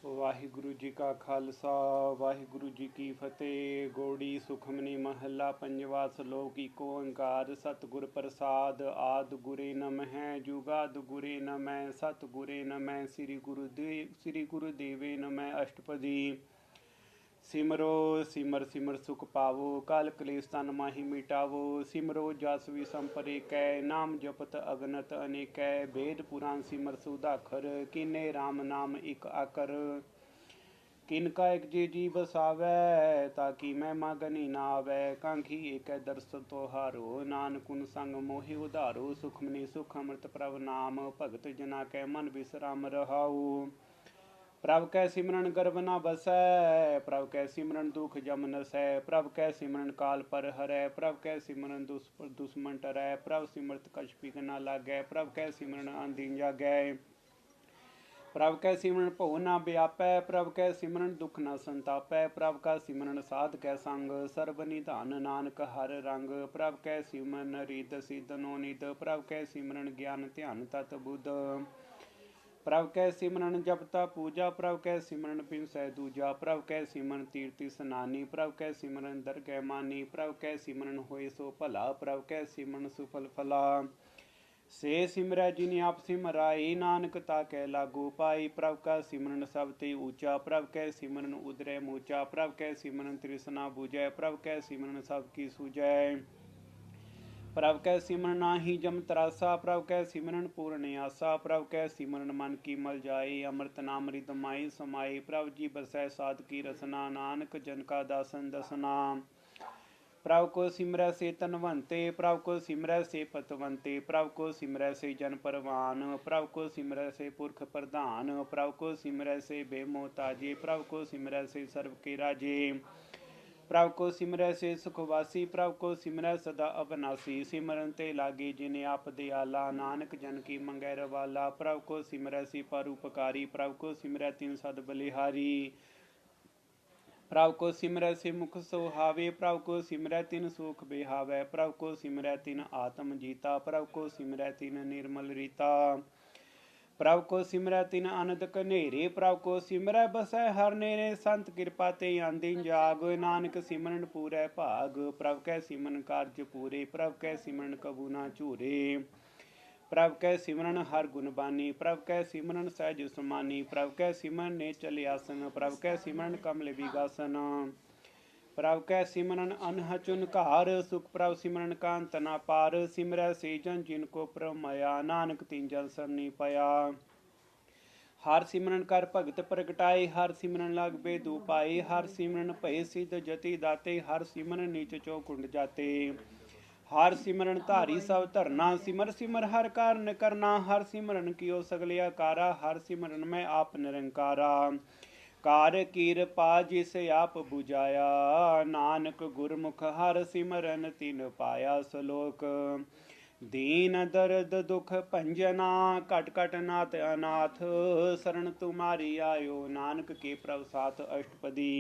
वाहिगुरु जी का खालसा वाहिगुरु जी की फतेह। गौड़ी सुखमनी महला पंजवा श्लोक एको ओंकार सतगुर प्रसाद आद गुरे नमः जुगाद गुरे नमः सतगुरे नमः श्री गुरुदेवे नमः अष्टपदी। सिमरो सिमर सिमर सुख पावो काल कलेश तन माही मिटावो। सिमरो जस विषम परे कै नाम जपत अगनत अनेकै। वेद पुराण सिमर सुधाखर किन्ने राम नाम इक आकर। किनका एक जी बसावै ताकि महिमा गनी ना आवै। कांखी एक दर्श तोहारो नानकुन संग मोहि उधारो। सुखमनी सुख अमृत प्रभ नाम भगत जना कै मन विश्राम रहाऊ। प्रभ कै सिमरन गर्भ न बसै प्रभ कै सिमरन दुख जम नसै। प्रभ कै सिमरन काल पर हरै प्रभ कै सिमरन दुश्मन टरै। प्रभ सिमरत कछ बिघ न लागै प्रभ कै सिमरन अंधीन जागै। प्रभ कै सिमरन भौ न व्यापै प्रभ कै सिमरन दुख न संतापै। प्रभ का सिमरन साध कै संग सर्ब निधान नानक हर रंग। प्रभ कै सिमरन रिद सिद्ध नोनिद प्रभ कै सिमरन ज्ञान ध्यान तत बुध। प्रभ कै सिमरन जपता पूजा प्रभ कै सिमरन पिंसै दूजा। प्रभ कै सिमरन तीर्थ स्नानी प्रभ कै सिमरन दरगह मानी। प्रभ कै सिमरन होए सो भला प्रभ कै सिमरन सुफल फला। से सिमरै जिन आप सिमराई नानक ताकै लागू पाई। प्रभ का सिमरन सब ते ऊंचा प्रभ कै सिमरन उदरै मूचा। प्रभ कै सिमरन तृष्णा बुझै प्रभ कै सिमरन सब की सूझै। प्रभ कै सिमरन नाही जम तरासा प्रभ कै सिमरन पूर्ण आसा। प्रभ कै सिमरन मन की मल जाए अमृत नाम रिद माई समाई। प्रभ जी बसै साध की रसना नानक जन का दासन दसना। प्रभ को सिमरै से तनवंते प्रभ को सिमरै से पतवंते। प्रभ को सिमरै से जन परवान प्रभ को सिमरै से पुरख प्रधान। प्रभ को सिमरै से बेमोहताजे प्रभ को सिमरै से सर्व के राजे। प्रभ को सिमरै से सुखवासी प्रभ को सिमरै सदा अबनासी। सिमरन ते लागे जिन्हें आप दयाला नानक जन की मंगै रवाला। प्रभ को सिमरै से परोपकारी प्रभ को सिमरै तिन सद बलिहारी। प्रभ को सिमरै से मुख सोहावे प्रभ को सिमरै तिन सुख बिहावै। प्रभ को सिमरै तिन आत्म जीता प्रभ को सिमरै तिन निर्मल रीता। प्रभ को सिमरै तिन आनंद कनेरे प्रभ को सिमरै बसै हर नेरे। संत कृपा ते आंदीन जाग नानक सिमरन पूरै भाग। प्रभ कै सिमरन कार्य पूरे प्रभ कै सिमरन कबू ना झूरे। प्रभ कै सिमरन हर गुण बानी प्रभ कै सिमरन सहज समानी। प्रभ कै सिमरन ने चले आसन प्रभ कै सिमरन कमल विगासन। प्रभ कै सिमरन अनह चुनकार सुख प्रभ सिमरन का अंत ना पार। सिमरै से जन जिनको प्रभ माया नानक तीन जन सरनी पाया। हर सिमरन कर भगत प्रगटाए हर सिमरन लग बेद उपाय। हर सिमरन भय सिद्ध जति दाते हर सिमरन नीच चौकुंड जाते। हर सिमरन धारी सब धरना सिमर सिमर हर कारण करना। हर सिमरन कियो सगले आकारा हर सिमरन में आप निरंकारा। कार कीरपा जिस आप बुझाया नानक गुरमुख हर सिमरन तिन पाया। श्लोक दीन दर्द दुख भंजना कट कट नाथ अनाथ। शरण तुम्हारी आयो नानक के प्रभ साथ अष्टपदी।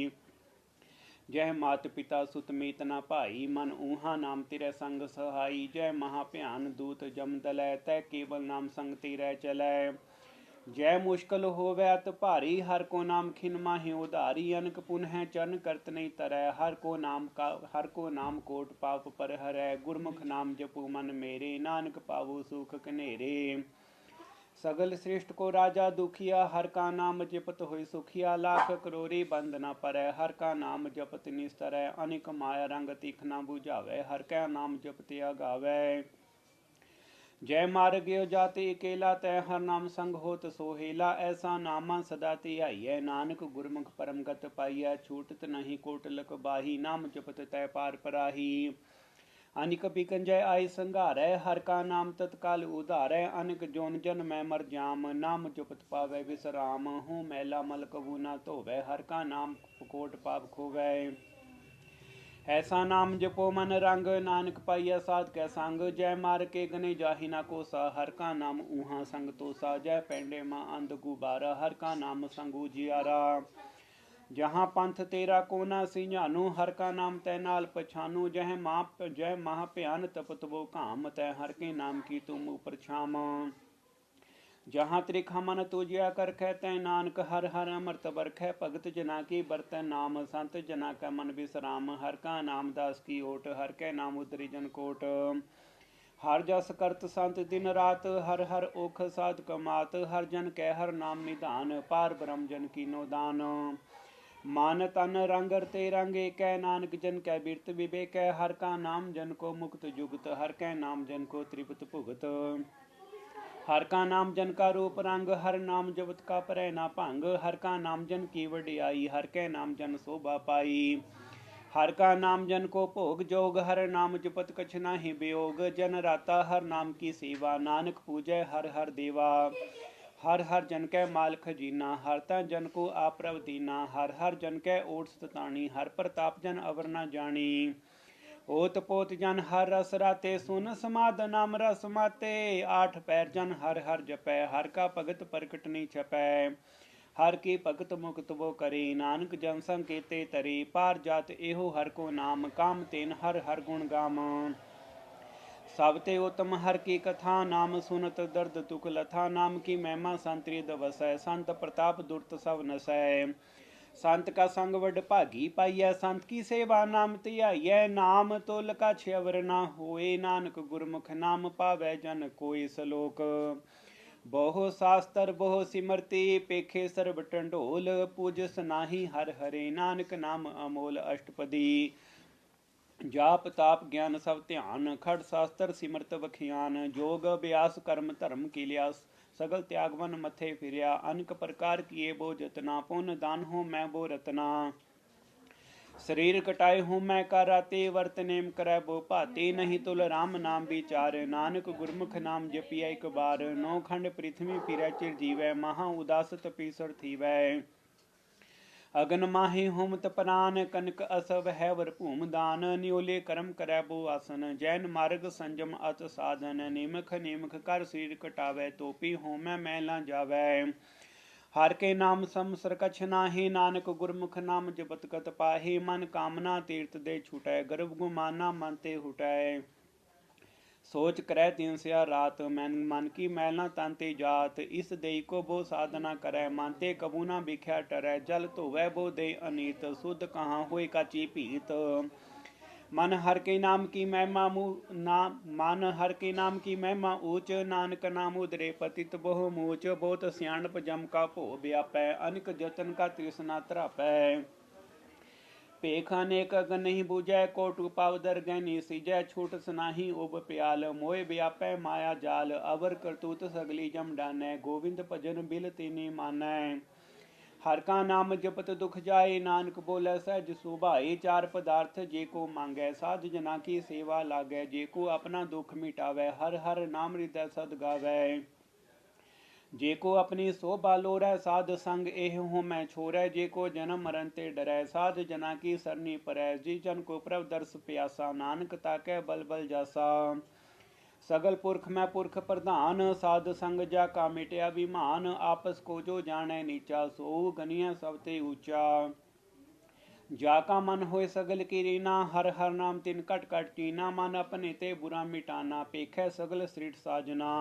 जय मात पिता सुत मीत ना भाई मन ऊहा नाम तेरे संग सहाई। जय महाभयान दूत जम दलै तै केवल नाम संग तेरे चलै। जय मुश्किल होवै अत भारी हर को नाम खिन माहि उधारी। अनक पुन है चरण करत नहीं तरै हर को नाम कोट पाप पर हरै। गुरमुख नाम जपू मन मेरे नानक पावो सुख कनेरे। सगल श्रेष्ठ को राजा दुखिया हर का नाम जपत होय सुखिया। लाख करोरी बंद न परै हर का नाम जपत निस्तरै। अनेक माया रंग तीख न बुझावै हर का नाम जपत आगावै। जय मार्ग जाते अकेला तय हर नाम संग होत सोहेला। ऐसा नामा सदा धियाइयै नानक गुरमुख परम गत पाइयै। छूटत नहीं कोटलक बाही नाम जपत तय पार पराही। अनिक बिकंजय आय संघारै हर का नाम तत्काल उधारै। अनिक जोन जन मैं मर जाम नाम जपत पावै विश्राम। हूँ मैला मल कबू ना धोवै हर का नाम कोट पाप खोवै। ऐसा नाम जपो मन रंग नानक पाइया साध कै संग। जय मार के गने जाहि ना कोसा हर का नाम ऊहा संग तोसा। जय पैंडे माँ अंध गुबारा हर का नाम संग उजियारा। जहाँ पंथ तेरा कोना सिंझानू हर का नाम तै नाल पछानू। जय महा भयान तपत वो काम तै हर के नाम की तुम ऊपर छाम। जहाँ त्रिखा मन तुजिया कर खे तै नानक हर हर अमृत बरखै भगत जना की बरतै नाम संत जना का मन विश्राम हर का नाम दास की ओट हर कै नाम उतरी जन कोट हर जस करत संत दिन रात हर हर ओख साध कमात हर जन कै हर नाम निधान पार ब्रह्म जन की नो दान मान तन रंग ते रंग एक नानक जन कै बिरत विवेक हर का नाम जन को मुक्त जुगत हर कै नाम जन को त्रिपत भुगत हर का नाम जन का रूप रंग हर नाम जपत का परै ना भंग हर का नाम जन की वडियाई हर कै नाम जन शोभा पाई हर का नाम जन को भोग जोग हर नाम जपत कछ नाही वियोग जन राता हर नाम की सेवा नानक पूजै हर हर देवा हर हर जन कै माल खजीना हर ता जन को आप प्रभ दीना हर हर जन कै ओट सताणी हर प्रताप जन अवर न जानी ओत पोत जन हर रस राते सुन समाद नाम रस माते आठ पैर जन हर हर जपै हर का भगत प्रकट नहीं छपै हर की भगत मुक्त वो करे नानक जन संकेते तरे पार जात एहो हर को नाम काम तेन हर हर गुण गाम सब ते उत्तम हर की कथा नाम सुनत दर्द तुक लथा नाम की महिमा संतरिद वसै संत प्रताप दुर्त सब नसै संत का संग वड भागी पाइय संत की सेवा नाम त्याइय नाम तोल का छवर ना होए नानक गुरमुख नाम पावै जन कोई सलोक बहु शास्त्र बहु सिमरती पेखे सर्ब टंडोल पूजस नाही हर हरे नानक नाम अमोल अष्टपदी जाप ताप ज्ञान सब ध्यान खड़ शास्त्र सिमरत बखियान जोग अभ्यास कर्म धर्म किलिया सगल त्यागवन मथे फिरिया अनेक प्रकार किए बो जतना पुण्य दान हो मैं बो रतना शरीर कटाए हूँ मैं कर राते वर्त नेम करे बो भाते नहीं तुल राम नाम विचार नानक गुरमुख नाम जपिया एक बार नौ खंड पृथ्वी फिरै चिर जीवै महा उदास तपीसर थीवै अगन माहि होमत प्राण कनक असव है वर भूम दान न्योले कर्म करे बो आसन जैन मार्ग संजम अत साधन निमख निमख कर शरीर कटावे तोपी होमै मैला जावै हर के नाम समसर कछ नाहि नानक गुरमुख नाम जपत कत पाहि मन कामना तीर्थ दे छुटै गर्भ गुमाना मन ते हुटै सोच करे तीन सिया रात मैन मन की मैल न तांते जात इस देई को बो साधना करे मानते कबू ना बिख्या टरै जल धोवै बो दे अनीत शुद्ध कहाँ होए काची भीत मन हर के नाम की महिमा मन हर के नाम की महिमा ऊंच नानक नाम उदरे पतित बहु मूच बहुत सियाणप जम का भो व्यापै अनिक जतन का तृष्णा त्रापै पेख अनेक अगन नहीं बूझै कोट पावदर गहनी सिजै छूट सनाही उब प्याल मोय व्यापै माया जाल अवर करतूत सगली जम डानै गोविंद भजन बिल तिनी मानै हर का नाम जपत दुख जाए नानक बोले सहज सुभाए चार पदार्थ जे को मांगै साध जना की सेवा लागै जे को अपना दुख मिटावै हर हर नाम हृदय सद गावै जे को अपनी शोभा लोरै साध संग एह हूँ मैं छोरै जे को जन्म मरण ते डरै साध जना की सरनी परै जी जन को प्रभ दर्श प्यासा नानक ताकै बल बल जासा सगल पुरख मैं पुरख प्रधान साध संग जा का मिटया विमान आपस को जो जाने नीचा सो गनिया सब ते ऊंचा जाका मन होए सगल की रीना हर हर नाम तिन कट कट कीना मन अपने ते बुरा मिटाना पेखै सगल सृष्ट साजना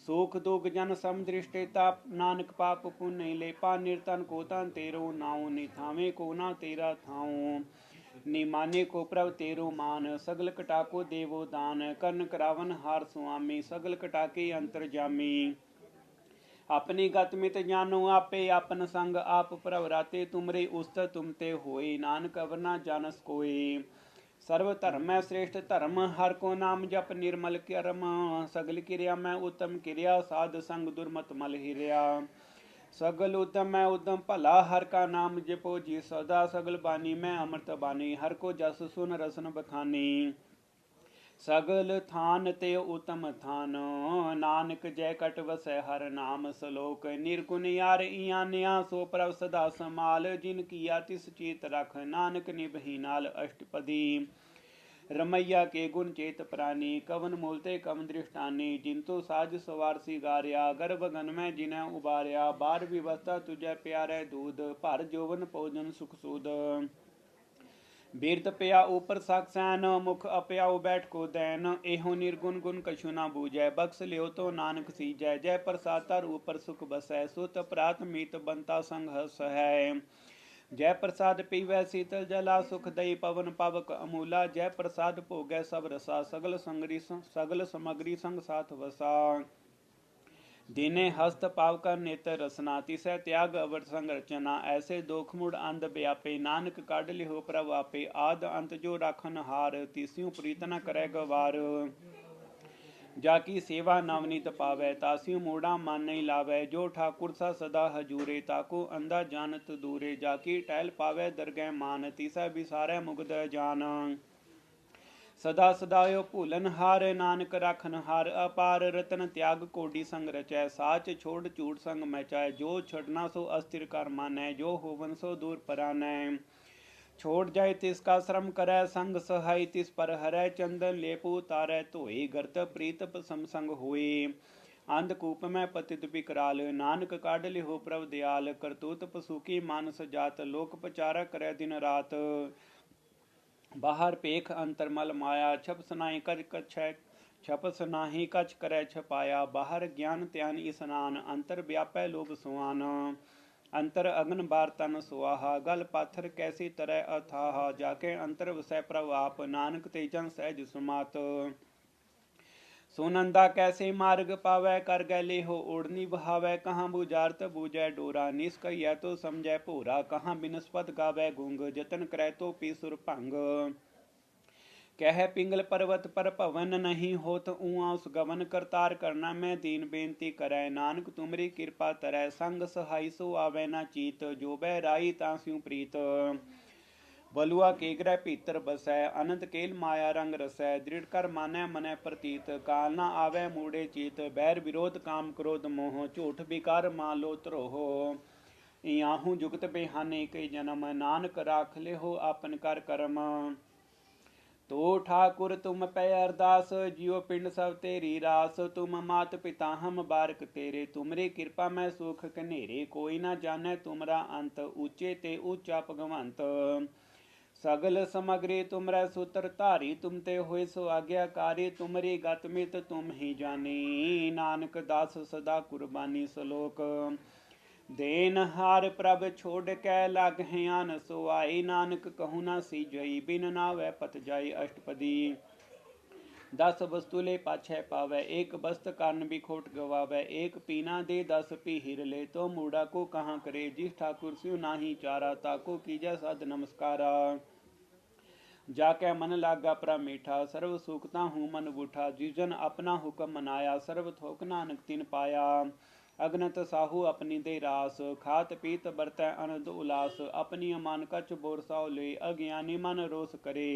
सुख दुख जन समदृष्टिता नानक पाप पुण्य लेपा निर्तन को तन तेरो नाउ निथावे को ना तेरा थाऊ निमाने को प्रभ तेरो मान सगल कटाको देवो दान कर्ण करावन हार स्वामी सगल कटाके अंतर जामी अपनी गत मित जानो आपे अपन संग आप प्रभ राते तुमरे उस्त तुमते होए नानक अवरना जानस कोई सर्व धर्म में श्रेष्ठ धर्म हर को नाम जप निर्मल कर्म सगल क्रिया में उत्तम क्रिया साध संग दुर्मत मल हिरिया सगल उद्यम में उद्यम भला हर का नाम जपो जी सदा सगल बानी में अमृत बानी हर को जस सुन रसन बखानी सगल थान ते उत्तम थान नानक जय कट वसै हर नाम सलोक निर्गुण यार इया निया सो प्रभ सदा समाल जिन किया तिस चेत रख नानक निभही नाल अष्टपदी रमैया के गुण चेत प्राणी कवन मूलते कम दृष्टानी जिंतु साज सवार सिगारिया गर्भ गन में जिन्हें उबारिया बार विवस्था तुझे प्यारे दूध भर जोवन भोजन सुख सूद ਬਿਰਤ ਪਿਆ ਉਪਰ ਸਕਸੈਨ ਮੁਖ ਅਪਿਆਉ ਬੈਠ ਕੋ ਦੈਨ ਇਹੋ ਨਿਰਗੁਣ ਗੁਣ ਕਛੂ ਨਾ ਬੂਝੈ ਬਖਸ਼ ਲਿਓ ਤੋ ਨਾਨਕ ਸੀਜੈ ਜੈ ਪ੍ਰਸਾਦ ਧਰ ਉਪਰ ਸੁਖ ਬਸੈ ਸੁਤ ਪ੍ਰਾਤ ਮੀਤ ਬੰਤਾ ਸੰਗ ਹਸ ਹੈ ਜੈ ਪ੍ਰਸਾਦ ਪੀਵੈ ਸੀਤਲ ਜਲਾ ਸੁਖ ਦਈ ਪਵਨ ਪਵਕ ਅਮੂਲਾ ਜੈ ਪ੍ਰਸਾਦ ਭੋਗੈ ਸਭ ਰਸਾ ਸਗਲ ਸਮਗਰੀ ਸੰਗ ਸਾਥ ਵਸਾ दीने हस्त पावकर नेत्र रसना तिसै त्याग अवर संग रचना ऐसे दोख मुड़ अंध व्यापे नानक काढ़ लिहो प्रभ आपे आद अंत जो राखन हार तिस्यु प्रीत न करे गवार जाकी सेवा नवनीत पावै तास्यु मूढ़ा मन नहीं लावै जो ठाकुर सा सदा हजूरे ताको अंधा जानत दूरे जाकी टहल पावै दरगह मान तिसै बिसारै मुग्ध जान सदा सदायो भूलन हार नानक राखन हार अपार रतन त्याग कोडी संग रचै साच छोड़ झूठ संग मैचै जो छड़ना सो अस्थिर कर मानै जो होवन सो दूर परानै छोड़ जाए तिसका श्रम करै संग सहाय तिस पर हरै चंदन लेपू तारै धोए गर्त प्रीत समसंग होए अंधकूप में पतित विकराल नानक काढ़ लिहो प्रभ दयाल करतूत पसुकी मानस जात लोक पचारा करै दिन रात बाहर पेख अंतर मल माया छप सनाई कच कछ छप सनाही कछ करे छपाया बाहर ज्ञान त्यान स्नान अंतर व्यापै लोभ सुआन अंतर अग्न बार तन सुआहा गल पाथर कैसी तरह अथाह जाके अंतर वसै प्रभाप नानक तेजन सहज सुमात सुनंदा कैसे मार्ग पावै कर गैले हो ओढ़नी बहावै कहाँ बुझारत बूझै डोरा निष्कहिया तो समझै भोरा कहाँ बिनस्पत गावै गुंग जतन करै तो पी सुर भंग कह पिंगल पर्वत पर भवन नहीं होत ऊआ उस गवन करतार करना मैं दीन बेनती करै नानक तुमरी कृपा तरੈ संग सहाई सो आवै ना चीत जो बै राई तास्यु प्रीत बलुआ के ग्रह भीतर बसै अनंत केल माया रंग रसै दृढ़ कर मानै मनै प्रतीत काल न आवै मूढ़े चीत बैर विरोध काम क्रोध मोह झूठ विकार मालो त्रोह याहू जुगत बेहाने कई जन्म नानक राख ले हो आपन कर कर्म तो ठाकुर तुम पै अरदास जियो पिंड सब तेरी रास तुम मात पिता हम बारक तेरे तुमरी कृपा मैं सुख कनेरे कोई ना जाने तुमरा अंत ऊंचे ते ऊंचा भगवंत सगल समग्री तुमरै सूत्र धारी तुम ते होए सो आज्ञाकारी तुमरी गत मित तुम ही जानी नानक दास सदा कुर्बानी सलोक देन हार प्रभ छोड़ कै लाग आन सो आई नानक कहूँ ना सी जई बिन नावै पत जाई अष्टपदी 10 वस्तु ले पाछै पावै एक वस्त कारण भी खोट गवावै एक पीना दे 10 पी हिर ले तो मूढ़ा को कहाँ करे जिस ठाकुर स्यु नाही चारा ताको कीजै सद नमस्कारा जाकै मन लागा प्रा मीठा सर्व सुखता हूँ मन बूठा जिजन अपना हुक्म मनाया सर्व थोक नानक तिन पाया अगनत साहू अपनी दे रास खात पीत बरतै अनंद उलास अपनी अमान कछ बोरसाओ ले अज्ञानी मन रोस करे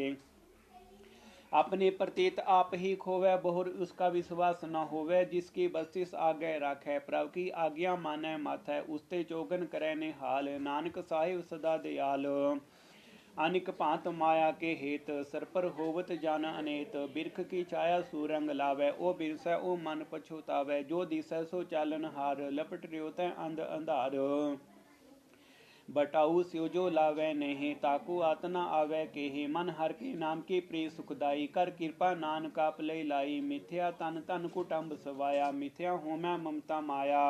अपने प्रतीत आप ही खोवै बहुर उसका विश्वास न होवै जिसकी बस्तिस आगे राखै प्रभ की आज्ञा मानै माथै उसते चोगन करै निहाल नानक साहिब सदा दयाल अनिक भांत माया के हेत सर पर होवत जान अनेत बिरख की छाया सूरंग लावै ओ बिरसै ओ मन पछुतावै जो दिसै सो चालन हार लपट रियो तै अंध अंधार बटाऊ स्यो जो लावै नहीं ताकू आतना आवै केहि मन हर के नाम की प्रिय सुखदाई कर कृपा नानका पलै लाई मिथ्या तन तन कुटुंब सवाया मिथ्या होमै ममता माया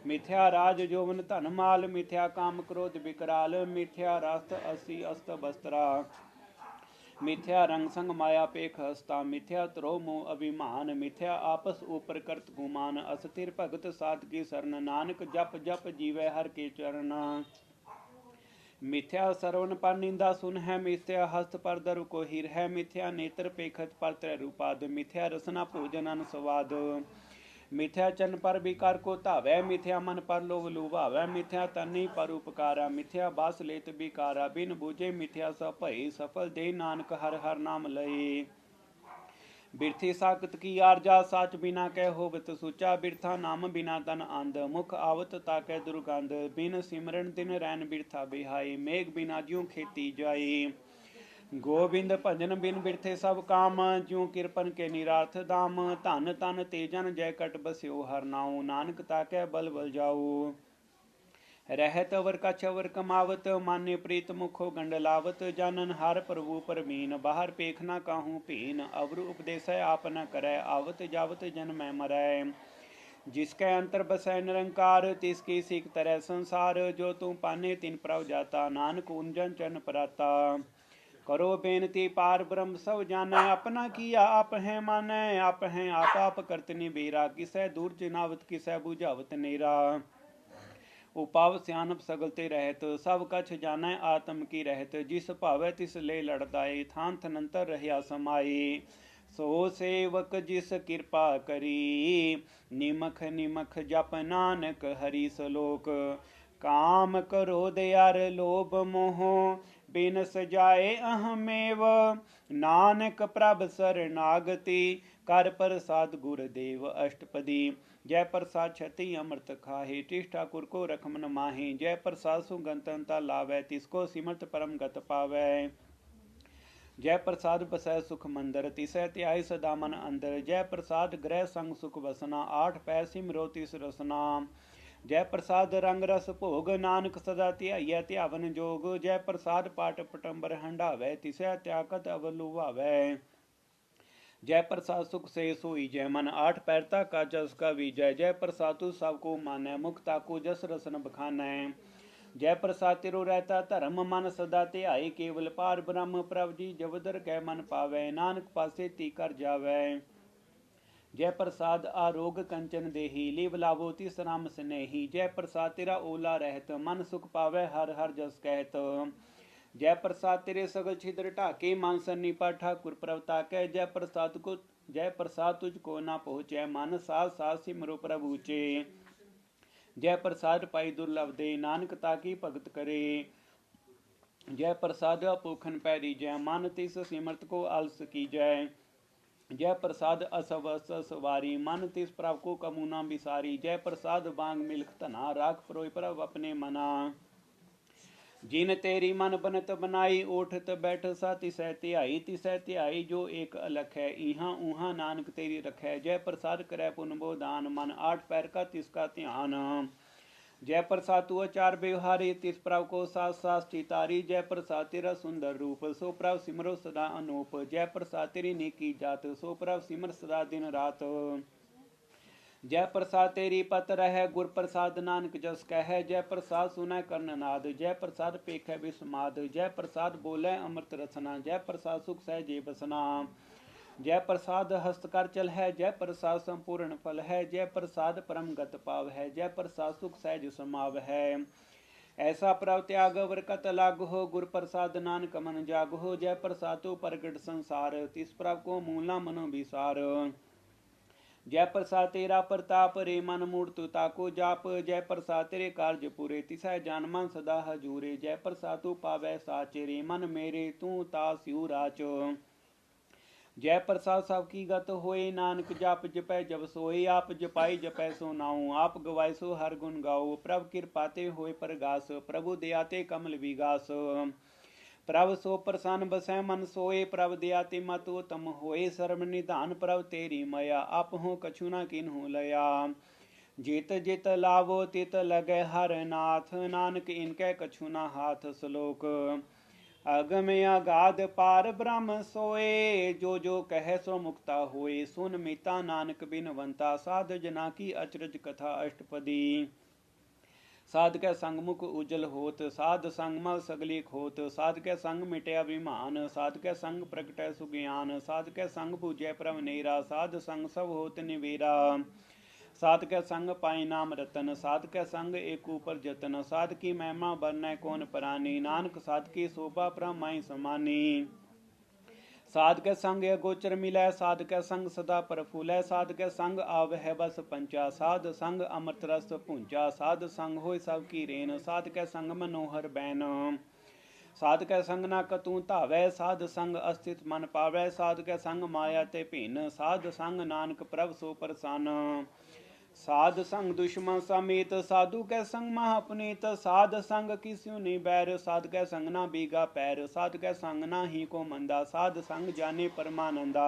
मिथ्या राज जोवन धन माल मिथ्या काम क्रोध विकराल मिथ्या रास्त असी अस्त बस्त्रा मिथ्या रंग संग माया पेख हस्ता मिथ्या त्रो मोह अभिमान मिथ्या आपस ऊपर करत गुमान अस्थिर भगत साध की शरण नानक जप जप जीवै हर के चरण मिथ्या सरवन पर निंदा सुन है मिथ्या हस्त पर दरु को हीर है मिथ्या नेत्र पेखत पर त्रय रूपाद मिथ्या रसना भोजन अन स्वाद मिथ्या चन पर विकार को धावै मिथ्या मन पर लोभ लुभावै मिथ्या तनि पर उपकारा मिथ्या बास लेत विकारा बिन बूझे मिथ्या सब भई सफल दे नानक हर हर नाम लई बिरथी साकत की आरजा साच बिना कै होवत सुचा बिरथा नाम बिना तन आंद मुख आवत ताकै दुर्गंध बिन सिमरन दिन रैन बिरथा बिहाई मेघ बिना ज्यों खेती जाई गोविंद भजन बिन बिरथे सब काम ज्यों किरपन के निरार्थ दाम धन तन तेजन जय कट बस्यो हर नाऊ नानक ताकै बल बल जाऊ रहत अवर कछ अवर कमावत, मान्य प्रीत मुखो गंडलावत। जानन हर प्रभु परमीन, बाहर पेख न काहू पीन। अवर उपदेश आप न करै, आवत जावत जन्मै मरै। जिसके अंतर बसै निरंकार, तिसकी सीख तरह संसार। जो तू पाने तिन प्रभ जाता, नानक उंजन चरण पराता। करो बेनती पार ब्रह्म सब जानै, अपना किया आप हैं मानै। आप हैं आप करत निबेरा, किसै दूर चिनावत किसै बुझावत नेरा। उपाव सियानप सगलते रहत, सब कछ जानै आत्म की रहत। जिस भावै तिस ले लड़दाए, थान थनंतर रहया समाए। सो सेवक जिस कृपा करी, निमख निमख जप नानक हरि सलोक। काम क्रोध अर लोभ मोह, बिनस जाए अहमेव। नानक प्रभ शरणागति, कर प्रसाद गुरुदेव अष्टपदी। जय प्रसाद छति अमृत खाहे, टिष्ठ ठाकुर को रखमन माहे। जय प्रसाद सुगंतनता लावै, तिसको सिमरत परम गत पावै। जय प्रसाद बसै सुख मंदर, तिसै त्याई सदा मन अंदर। जय प्रसाद ग्रह संग सुख बसना, आठ पै सिमरो तिस रसना। जय प्रसाद रंग रस भोग, नानक सदा ध्याइयै ध्यावन जोग। जय प्रसाद पाट पटंबर हंडावै, तिसै त्यागत अवर लुभावै। जय प्रसाद सुख से सोई जय मन, आठ पैरता का जस का विजय। जय प्रसाद तू सबको मानै, मुक्ता को जस रसन बखानै। जय प्रसाद तिरो रहता धर्म, मन सदा ध्याई। केवल पार ब्रह्म प्रभ जी, जबदर कै मन पावै। नानक पासे ती कर जावै। जय प्रसाद आरोग कंचन देही, लीव लावो तिस राम स्नेही। जय प्रसाद तेरा ओला रहत, मन सुख पावै हर हर जस कहत। जय प्रसाद तेरे सगल छिद्र ढाके, मानसन निपा ठाकुर प्रभता कै। जय प्रसाद तुझको ना पहुँचै, मन साथ साथ सिमरो प्रभु चे। जय प्रसाद पाई दुर्लभ दे, नानक ताकी भगत करे। जय प्रसाद अपोखन पैरी जय, मन तिस सिमरत को आलस की जय। जय प्रसाद असवस सवारी, मन तिस प्रभ को कमुना बिसारी। जय प्रसाद बांग मिल्ख तना, राख परोय प्रभ अपने मना। जिन तेरी मन बनत बनाई, ओठत बैठ सा तिसै ध्याई। तिसै ध्याई जो एक अलख है, इहाँ उहाँ नानक तेरी रखै। जय प्रसाद करै पुन बोदान, मन आठ पैर का तिसका ध्यान। जय प्रसाद तू अचार व्यवहारी, तिस प्रभ को सास सास चितारी। जय प्रसाद तेरा सुंदर रूप, सो प्रभ सिमरो सदा अनूप। जय प्रसाद तेरी नेकी जात, सो प्रभ सिमर सदा दिन रात। जय प्रसाद तेरी पत रह, गुर प्रसाद नानक जस कह। जय प्रसाद सुनै कर्णनाद, जय प्रसाद पेखै विस्माद। जय प्रसाद बोलै अमृत रसना, जय प्रसाद सुख सहजे बसना। जय प्रसाद हस्त कर चल है, जय प्रसाद संपूर्ण फल है। जय प्रसाद परम गत पाव है, जय प्रसाद सुख सहज समाव है। ऐसा प्रभ त्याग अवर कत लागु हो, गुर प्रसाद नानक मन जागु हो। जय प्रसाद तो प्रगट संसार, तिस प्रभ को मूला मनो विसार। जय प्रसाद तेरा प्रताप, रे मन मूर्त ताको जाप। जय प्रसाद तेरे कार्य पूरे, तिसै जान मन सदा हजूरे। जय प्रसाद तू पावै साचे, रे मन मेरे तू तास्यू राच। जय प्रसाद सब की गत होए, नानक जाप जपै जब सोए। आप जपाई जपै सो नाऊ, आप गवाए सो हर गुण गाओ। प्रभ कृपा ते होए परगास, प्रभु दया ते कमल विगास। प्रभ सो प्रसन्न बसै मन सोए, प्रभ दया ते मत उत्तम होए। सर्व निधान प्रभ तेरी मया, आप हो कछु न किन्हु लया। जित जित लावो तित लगै हर नाथ, नानक इनकै कछु न हाथ। श्लोक अगम अगाध पार ब्रह्म सोए, जो जो कह सो मुक्ता होए। सुन मीता नानक बिनवंता, साध जना की अचरज कथा अष्टपदी। साध कै संग मुख उजल होत, साध संग मल सगली खोत। साध कै संग मिटे अभिमान, साध कै संग प्रगटै सुज्ञान। साध कै संग बूझै प्रभ नेरा, साध संग सब होत निवेरा। साध कै संग पाई नाम रतन, साध कै संग एक ऊपर जतन। साध की महिमा बरनै कौन परानी, नानक साध की शोभा ब्रह्माई समानी। साध कै संग अगोचर मिलै, साध कै संग सदा प्रफुल्लै। साध कै संग आवह बस पंचा, साध संग अमृत रस पूंचा। साध संग होय सब की रेन, साध कै संग मनोहर बैन। साध कै संग न कतू धावै, साध संग अस्थित मन पावै। साध कै संग माया ते भिन्न, साध संग नानक प्रभ सो प्रसन्न। साध संग दुश्मन समेत, साधु कै संग महापुनीत। साध संग किस्यु नि बैर, साध कै संग ना बीगा पैर। साध कै संग ना ही को मंदा, साध संग जाने परमानंदा।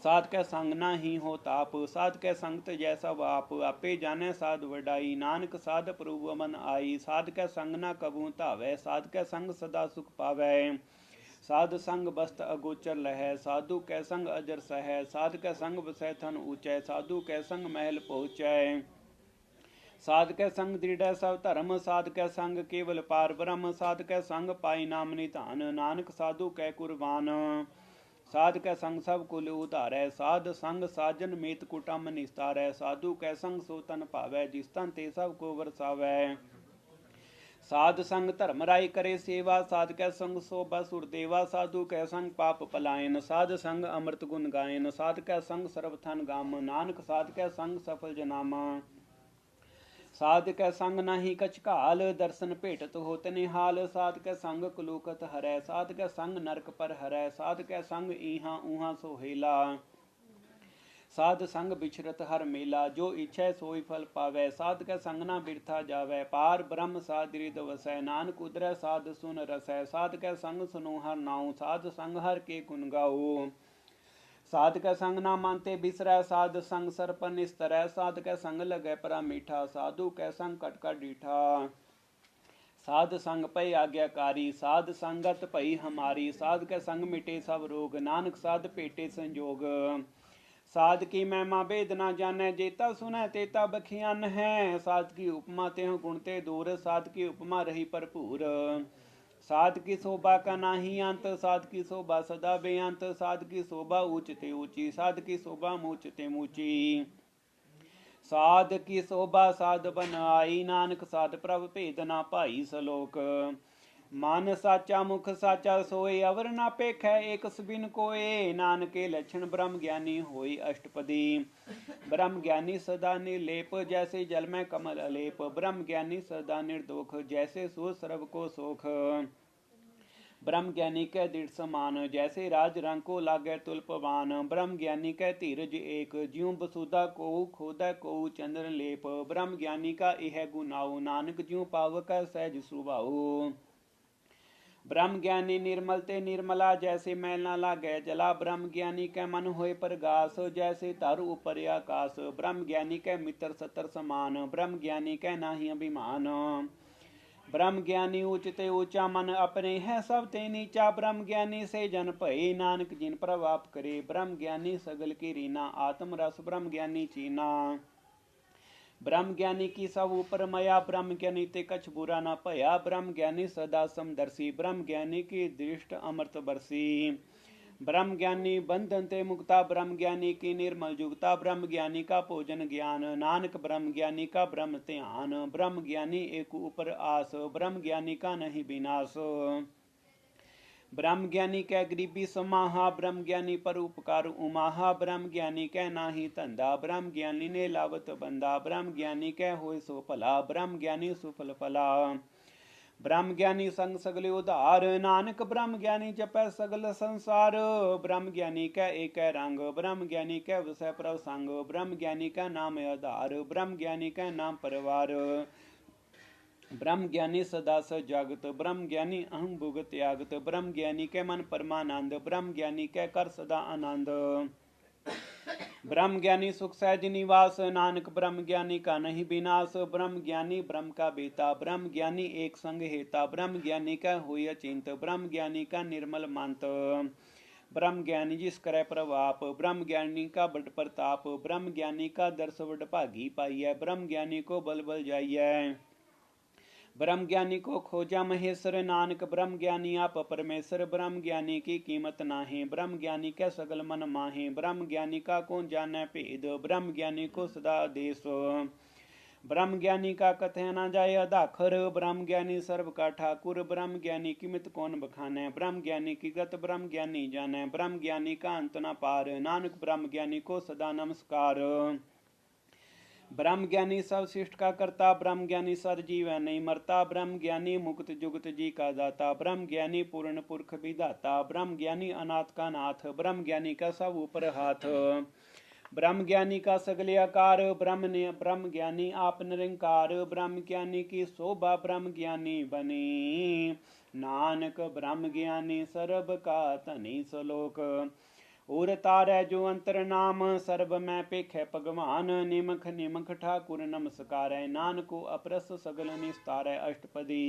साध कै संग ना ही हो ताप, साध कै संगत जैसा बाप, आपे जाने साध वडाई, नानक साध प्रभु मन आई, साध कै संग ना कबू धावै, साध कै संग सदा सुख पावै, साध संग बस्त अगोचर लहै, साधु कै संग अजर सहै, साध कै संग बसै थन ऊंचै, साधु कै संग महल पहुँचै, साध कै संग दृढ़ सब धर्म, साध कै संग केवल पार ब्रह्म, साध कै संग पाई नाम निधान, नानक साधु कै कुर्बान, साध कै संग सब कुल उतारै, साध संग साजन मीत कुटुंब निस्तारै, साधु कै संग सो तन पावै, जिस तन ते सब को वरसावै, साध संग धर्म राय करे सेवा, साध कै संग शोभा सुरदेवा, साधु कै संग पाप पलायन, साध संग अमृत गुण गायन, साध कै संग सर्वथन गाम, नानक साध कै संग सफल जनामा, साध कै संग नाही कछ काल, दर्शन भेटत होत निहाल, साध कै संग कुलूकत हरै, साध कै संग नरक पर हरै, साध कै संग ईहा ऊहा सोहेला, साध संग बिछरत हर मेला, जो इच्छै सोई फल पावै, साध कै संग ना बिरथा जावै, पार ब्रह्म साध रिद वसै, नानक उदरै साध सुन रसै, साध कै संग सुनो हर नाऊ, साध संग हर के गुण गाओ, साध कै संग ना मानते बिसरै, साध संग सर पर निस्तरै, साध कै संग लगै परा मीठा, साधु कै संग कटका डीठा, साध संग पै आज्ञाकारी, साध संगत पई हमारी, साध कै संग मिटे सब रोग, नानक साध पेटे संजोग, साध की महिमा वेद ना जानै, जेता सुनै तेता बखियान है, साध की उपमा तेह गुण ते दूर, साध की उपमा रही भरपूर, साध की शोभा का नाही अंत, साध की शोभा सदा बेअंत, साध की शोभा ऊंच ते ऊंची, साध की शोभा मूच ते मूची, साध की शोभा साध बन आई, नानक साध प्रभ भेद ना पाई, सलोक मन साचा मुख साचा सोए, अवर ना पेख एक सबिन कोए, नानके लक्षण ब्रह्म ज्ञानी होई अष्टपदी, ब्रह्म ज्ञानी सदा निर्लेप, जैसे जल में कमल अलेप, ब्रह्म ज्ञानी सदा निर्दोख, जैसे सो सर्व को सोख, ब्रह्म ज्ञानी कै दृढ़ समान, जैसे राज रंग को लागे तुल्पवान, ब्रह्म ज्ञानी कै धीरज एक, ज्यों बसुदा को खोदै को चंद्र लेप, ब्रह्म ज्ञानी का यह गुनाओ, नानक ज्यों पावक सहज सुभाओ, ब्रह्म ज्ञानी निर्मल ते निर्मला, जैसे मैल न लागे जला, ब्रह्म ज्ञानी कै मन होए प्रगास, जैसे तारु ऊपर आकाश, ब्रह्म ज्ञानी कै मित्र सतर समान, ब्रह्म ज्ञानी कै नाही अभिमान, ब्रह्म ज्ञानी ऊंच ते ऊंचा, मन अपने है सब ते नीचा, ब्रह्म ज्ञानी से जन भये, नानक जिन प्रभाप करे, ब्रह्म ज्ञानी सगल की रीना, आत्म रस ब्रह्म ज्ञानी चीना, ब्रह्म ज्ञानी की सब ऊपर मया, ब्रह्म ज्ञानी ते कछ बुरा न भया, ब्रह्म ज्ञानी सदा समदर्शी, ब्रह्म ज्ञानी की दृष्ट अमृत बरसी, ब्रह्म ज्ञानी बंधन ते मुक्ता, ब्रह्म ज्ञानी की निर्मल जुगता, ब्रह्म ज्ञानी का भोजन ज्ञान, नानक ब्रह्म ज्ञानी का ब्रह्म ध्यान, ब्रह्म ज्ञानी एक ऊपर आस, ब्रह्म ज्ञानी का नहीं विनाश, ब्रह्म ज्ञानी कै गरीबी समाहा, ब्रह्म ज्ञानी पर उपकार उमाहा, ब्रह्म ज्ञानी कै नाही धंधा, ब्रह्म ज्ञानी ने लावत बंदा, ब्रह्म ज्ञानी कै होय सो भला, ब्रह्म ज्ञानी सुफल फला, ब्रह्म ज्ञानी संग सगले उधार, नानक ब्रह्म ज्ञानी जपै सगल संसार, ब्रह्म ज्ञानी कै एक रंग, ब्रह्म ज्ञानी कै विषय प्रभ संग, ब्रह्म ज्ञानी का नाम आधार, ब्रह्म ज्ञानी का नाम परिवार, ब्रह्म ज्ञानी सदा सजागत, ब्रह्म ज्ञानी अहं भुग त्यागत, ब्रह्म ज्ञानी के मन परमानंद, ब्रह्म ज्ञानी के कर सदा आनंद, ब्रह्म ज्ञानी सुख सहज निवास, नानक ब्रह्म ज्ञानी का नहीं विनाश, ब्रह्म ज्ञानी ब्रह्म का बेता, ब्रह्म ज्ञानी एक संग हेता, ब्रह्म ज्ञानी का हुई अचिंत, ब्रह्म ज्ञानी का निर्मल मंत, ब्रह्म ज्ञानी जिस करे प्रभाप, ब्रह्म ज्ञानी का बड़ प्रताप, ब्रह्म ज्ञानी का दर्श बड़ भागी पाइय, ब्रह्म ज्ञानी को बल बल जाइय, ब्रह्म ज्ञानी को खोजा महेश्वर, नानक ब्रह्म ज्ञानी आप परमेश्वर, ब्रह्म ज्ञानी की कीमत नाहे, ब्रह्म ज्ञानी के सगल मन माहे, ब्रह्म ज्ञानी का कौन जाने भेद, ब्रह्म ज्ञानी को सदा आदेश, ब्रह्म ज्ञानी का कथय न जाय अदाखर, ब्रह्म ज्ञानी सर्व का ठाकुर, ब्रह्म ज्ञानी की मित कौन बखाने, ब्रह्म ज्ञानी की गत ब्रह्म ज्ञानी जाने, ब्रह्म ज्ञानी का अंत न पार, नानक ब्रह्म ज्ञानी को सदा नमस्कार, ब्रह्म ज्ञानी सब शिष्ट का करता, ब्रह्म ज्ञानी सर जीव नहीं मरता, ब्रह्म ज्ञानी मुक्त जुगत जी का दाता, ब्रह्म ज्ञानी पूर्ण पुरख विधाता, ब्रह्म ज्ञानी अनाथ का नाथ, ब्रह्म ज्ञानी का सब ऊपर हाथ, ब्रह्म ज्ञानी का सगले आकार, ब्रह्म ज्ञानी आप निरंकार, ब्रह्म ज्ञानी की शोभा ब्रह्म ज्ञानी बनी, नानक ब्रह्म ज्ञानी सर्व का धनी सलोक, उर तारै जो अंतर नाम, सर्ब मैं पेखै भगवान। निमख निमख ठाकुर नमस्कारै, नानको अपरस सगल निस्तारै। अष्टपदी।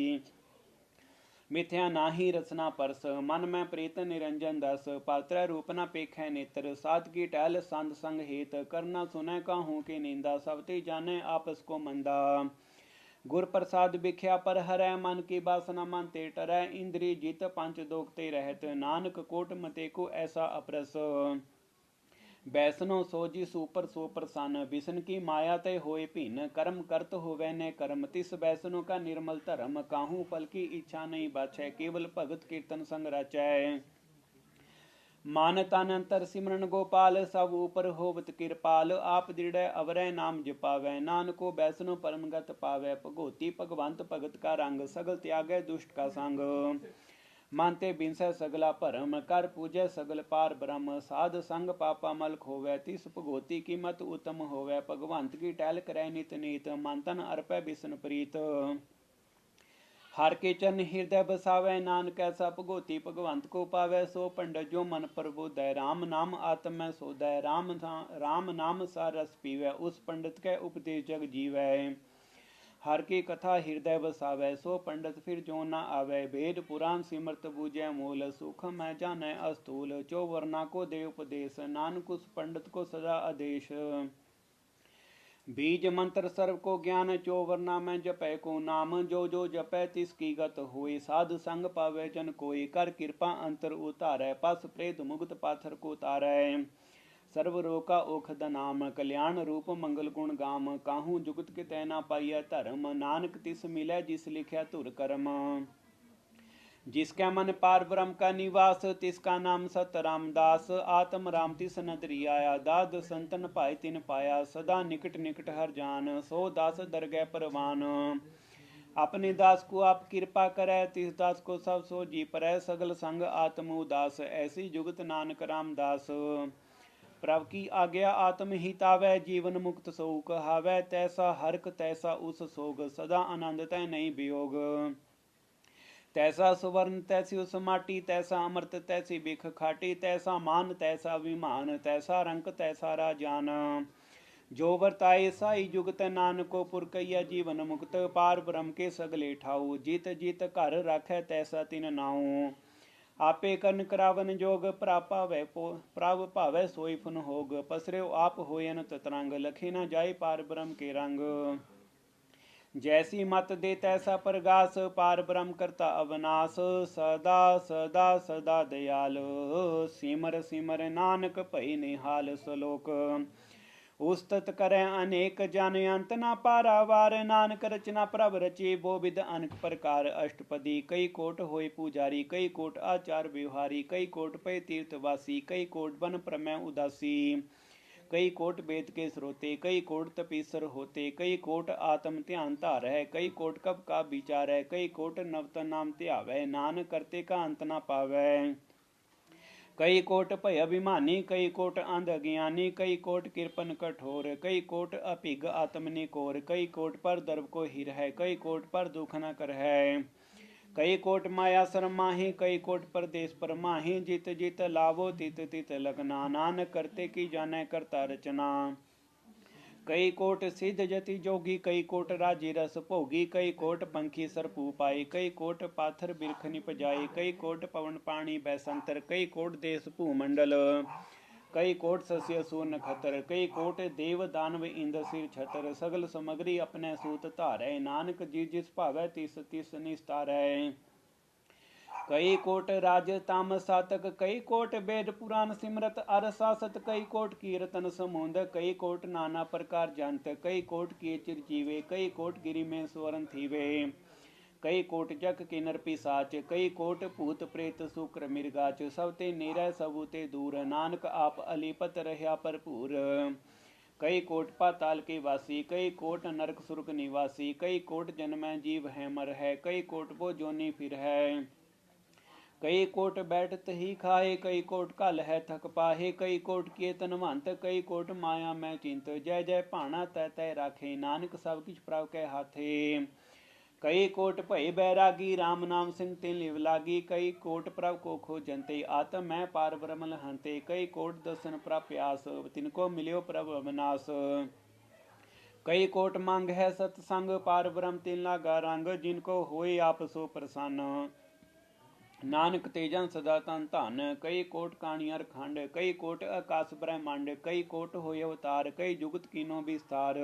मिथ्या नाही रचना परस, मन में प्रीत निरंजन दस। पात्र रूप न पेखै नेत्र, साध की टहल संत संग हेत। करना सुनै काहू की निंदा, सब ते जाने आपस को मंदा। गुर प्रसाद बिख्या पर हरै, मन की बासना मन ते टरै। इंद्री जित पंच दोगते रहत, नानक कोट मते को ऐसा अपरस। बैसनो सोजी सुपर सो प्रसन्न, बिसन की माया ते होए भिन्न। कर्म करत होवै ने कर्म, तिस बैसनो का निर्मल धर्म। काहू फल की इच्छा नहीं बाछै, केवल भगत कीर्तन संग राचै। मान तन अंतर सिमरन गोपाल, सब ऊपर होवत कृपाल। आप दृढ़ अवरै नाम जपावै, नानको बैसनो परमगत पावै। भगोती भगवंत भगत का रंग, सगल त्यागै दुष्ट का संग। मानते बिनसै सगला भरम, कर पूजै सगल पार ब्रह्म। साध संग पापा मल खोवै, तिस भगोती की मत उत्तम होवै। भगवंत की टहल करै नित नीत, मन तन अर्पै बिसन प्रीत। हर के चरण हृदय बसावै, नानक ऐसा भगोती भगवंत को पावै। सो पंडित जो मन प्रबोधै, राम नाम आत्म में सोधै। राम नाम सा रस पीवै, उस पंडित के उपदेश जग जीवै। हर की कथा हृदय बसावै, सो पंडित फिर जो न आवै। वेद पुराण सिमरत बूझै मूल, सुख में जानै अस्तूल। चो वर्णा को दे उपदेश, नानक उस पंडित को सदा आदेश। बीज मंत्र सर्व को ज्ञान, चो वर्णा में जपै को नाम। जो जो जपै तिसकी गत होई, साधु संग पावै जन कोई। कर कृपा अंतर उतारै, पस प्रेत मुक्त पाथर को तारै। सर्व रोका ओखद नाम, कल्याण रूप मंगल गुण गाम। काहू जुगत के तैना पाइय धर्म, नानक तिस मिलै जिस लिख्या धुर कर्म। जिसका मन पार ब्रह्म का निवास, तिसका नाम सत रामदास। आत्म राम तिस नदरी आया, दाद संतन भाई तिन पाया। सदा निकट निकट हर जान, सो दास दरगह परवान। अपने दास को आप कृपा करे, तिस दास को सब सो जी परै। सगल संग आत्म उदास, ऐसी जुगत नानक रामदास। प्रभु की आज्ञा आत्म हितावै, जीवन मुक्त सो कहावै। तैसा हरक तैसा उस सोग, सदा आनंद तै नहीं वियोग। तैसा सुवर्ण तैसी उस माटी, तैसा अमृत तैसी बिख खाटी। तैसा मान तैसा विमान, तैसा रंक तैसा राजान। जो वर्ताए साई जुगत, नानको पुरकैया जीवन मुक्त। पार ब्रह्म के सगले ठाऊ, जीत जीत घर राखै तैसा तिन नाऊ। आपे करन करावन जोग, प्राप भावै सोई फुन होग। पसरे आप होयन ततरंग, लखे न जाए पार ब्रह्म के रंग। जैसी मत दे तैसा प्रगास, पार ब्रह्म करता अवनाश। सदा सदा सदा दयाल, सिमर सिमर नानक भई निहाल। सलोक। उस्तत करे अनेक जन, अंत न पारावार। नानक रचना प्रभ रची, बो विद अनेक प्रकार। अष्टपदी। कई कोट होय पुजारी, कई कोट आचार व्यवहारी। कई कोट पै तीर्थवासी, कई कोट बन प्रमेय उदासी। कई कोट वेद के स्रोते, कई कोट तपीसर होते। कई कोट आत्म ध्यान धार है, कई कोट कब का विचार है। कई कोट नवतन नाम ध्यावै, नानक करते का अंत न पावै। कई कोट भय अभिमानी, कई कोट अंध अज्ञानी। कई कोट कृपन कठोर, कई कोट अभिग आत्मनिकोर। कई कोट पर दर्भ को हिर है, कई कोट पर दुख न कर है। कई कोट माया शरमाही, कई कोट परदेश पर माही। जित जित लावो तित तित लगना, नानक करते की जाने करता रचना। कई कोट सिद्ध जति जोगी, कई कोट राजी रस भोगी। कई कोट पंखी सरपू पाई, कई कोट पाथर बिरख निपजाई। कई कोट पवन पानी बैसंतर, कई कोट देश भूमंडल। कई कोट सस्य सूर नखतर, कई कोट देव दानव इंद्र सिर छतर। सगल समग्री अपने सूत धारै, नानक जी जिस भावै तिस तिस निस्तारै। कई कोट राज ताम सातक, कई कोट वेद पुराण सिमरत अर सासत। कई कोट कीर्तन समुंद, कई कोट नाना प्रकार जंत। कई कोट किए चिरजीवे, कई कोट गिरि में स्वरन थीवे। कई कोट जग किन्नर पिसाच, कई कोट भूत प्रेत शुक्र मृगाच। सब ते निरय सबु ते दूर, नानक आप अलीपत रह्या भरपूर। कई कोट पाताल के वासी, कई कोट नरक सुरग निवासी। कई कोट जन्म जीव है मर है, कई कोट वो जोनी फिर है। कई कोट बैठत ही खाए, कई कोट कल है थक पाहे। कई कोट किए तनवंत, कई कोट माया में चिंत। जय जय भाना तै तै राखे, नानक सब किछ प्रभ के हाथे। कई कोट भय बैरागी राम नाम सिंह तिन लिव लागी। कई कोट प्रभ को खोजंते आत्म मैं पार ब्रह्म लहंते। कई कोट दर्शन प्रप्यास तिनको मिल्यो प्रभ अविनाश। कई कोट मांग है सतसंग पार ब्रह्म तिन लागा रंग। जिनको होए आप सो प्रसन्न नानक तेजन सदा तन धन। कई कोट काणियर खंड कई कोट आकाश ब्रह्मांड। कई कोट होए अवतार कई जुगत कीनो विस्तार।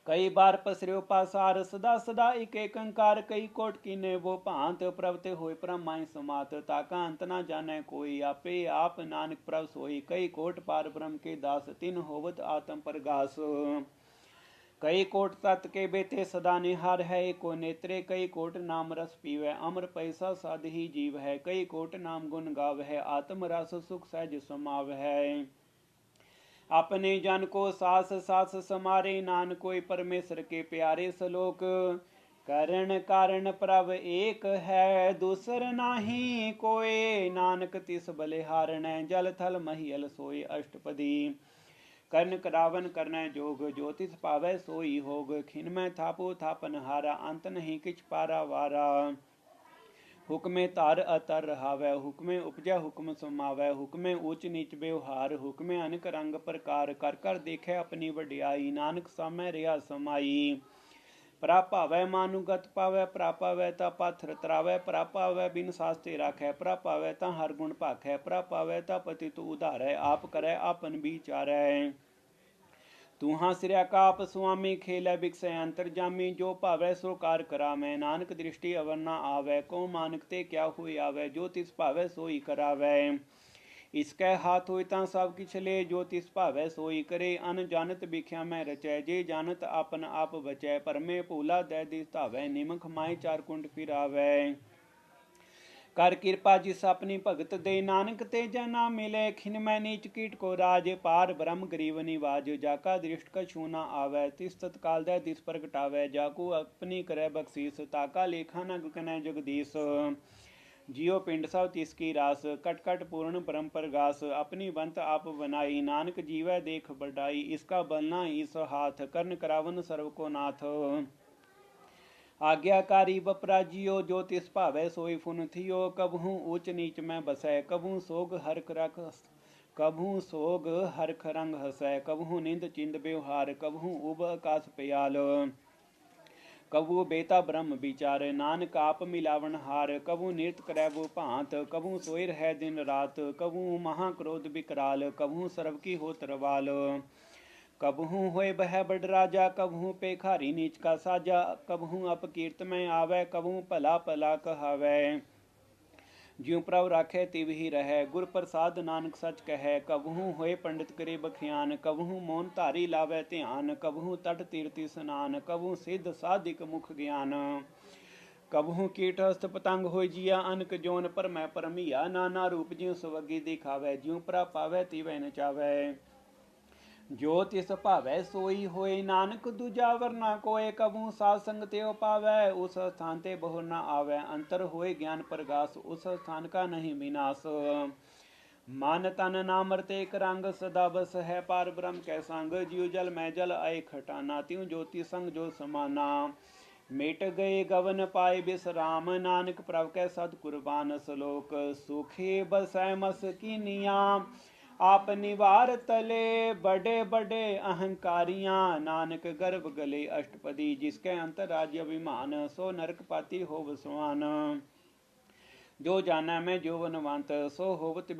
कई बार पसर्यो पासार सदा सदा एक अंकार। कई कोट कीने वो भांत प्रवते होए परमाई समात। ताका अंत ना जाने कोई आपे आप नानक प्रभ सोई। कई कोट पार ब्रह्म के दास तिन होवत आत्म प्रगास। कई कोट तत् के बेते सदा निहार है को नेत्रे। कई कोट नाम रस पीवै अमर पैसा साध ही जीव है। कई कोट नाम गुण गाव है आत्म रस सुख सहज समाव है। अपने जन को सास सास समारे नान कोई परमेश्वर के प्यारे। सलोक करण कारण प्रभ एक है दूसर नाही कोय। नानक तिस बलिहारण जल थल महियल सोय। अष्टपदी कर्ण करावन करनै जोग ज्योतिष पावै सोई होग। खिन में थापो थापन हारा अंत नहीं किछ पारा वारा। हुक्मे तार अतर रहावै हुक्मे उपजै हुक्म समावै। हुक्मे ऊच नीच व्यवहार हुक्मे अनक रंग प्रकार। कर कर देखे अपनी वड्याई नानक सामै रिया समाई। प्रापावै मानुगत पावै प्रापावै ता पाथर तरावै। प्रापावै बिन सास्ते राखै प्रापावै ता हर गुण भाखै। प्रापावै ता पतित उधारै आप करै आपन विचारै। तूहा सिरया काप स्वामी खेलै बिकसै अंतर जामी। जो भावै सो कार करावै नानक दृष्टि अवर न आवै। को मानक ते क्या हुई आवै जो तिस भावै सोई करावै। इसकै हाथ होई तां सब किछ ले जो तिस भावै सोई करे। अन जानत बिख्या में रचै जे जानत आपन आप बचै। परमे भूला दै दिस धावै निमख माय चार कुंड फिरावै। कर कृपा जिस अपनी भगत दे नानक ते जना मिले। खिन मैं नीच कीट को राज पार ब्रह्म गरीब निवाज। जाका दृष्ट कछू न आवे तिस तत्काल दे दिस प्रगटावे। जाको अपनी करे बख्शीस ताका लेखा न गकनै जगदीश। जियो पिंड सब तिसकी रास कट कट पूर्ण ब्रह्म प्रगास। अपनी बंत आप बनाई नानक जीवै देख बढ़ाई। इसका बलना ईस हाथ कर्ण करावन सर्व को नाथ। आज्ञाकारी बपराजियो जो तिस भावै सोई फुन थियो। कबहू ऊच नीच में बसै कबहू सोग हरख रख। कबहू सोग हरख रंग हसै कबहू निंद चिंद व्यवहार। कबहू उब आकाश प्याल कबू बेता ब्रह्म विचार। नानक आप मिलावन हार कबू नृत करै वो भांत। कबू सोई रह दिन रात कबू महाक्रोध विकराल। कबहू सर्व की हो तरवाल कबहू होए बह बड़ राजा। कबहू पेखारी नीच का साजा। कबहू अपकीर्त में आवे कबहू भला भला कहावै। ज्यों प्रभ राखे तिव ही रहै गुर प्रसाद नानक सच कहै। कबहू होए पंडित करे बख्यान कबहू मौन धारी लावे ध्यान। कबहू तट तीर्थी स्नान कबहू सिद्ध साधिक मुख ज्ञान। कबहू कीट हस्त पतंग होई जिया अनक जोन पर मैं परमिया। नाना रूप ज्यों सुवगी दिखावै ज्यों प्रभ पावै तिवै नचावै। जो तिस भावै सोई होए नानक दूजा वरना कोय। कबहू साध संग त्यो पावै उस स्थान ते बहु न आवै। अंतर होए ज्ञान प्रगास उस स्थान का नहीं विनाश। मन तन नाम रते एक रंग सदा बस है पार ब्रह्म कै संग। जियो जल में जल आए खटाना त्यों ज्योति संग जो समाना। मिट गए गवन पाए विश्राम नानक प्रभ कै सद कुर्बान। सलोक सुखी बसै मस कीनिया आप निवार तले। बड़े बड़े अहंकारियां नानक गर्भ गले। अष्टपदी जिसके अंतर राज्य अभिमान सो नरक पाती हो वसवान। जो जाना मैं जोवनवंत सो होवत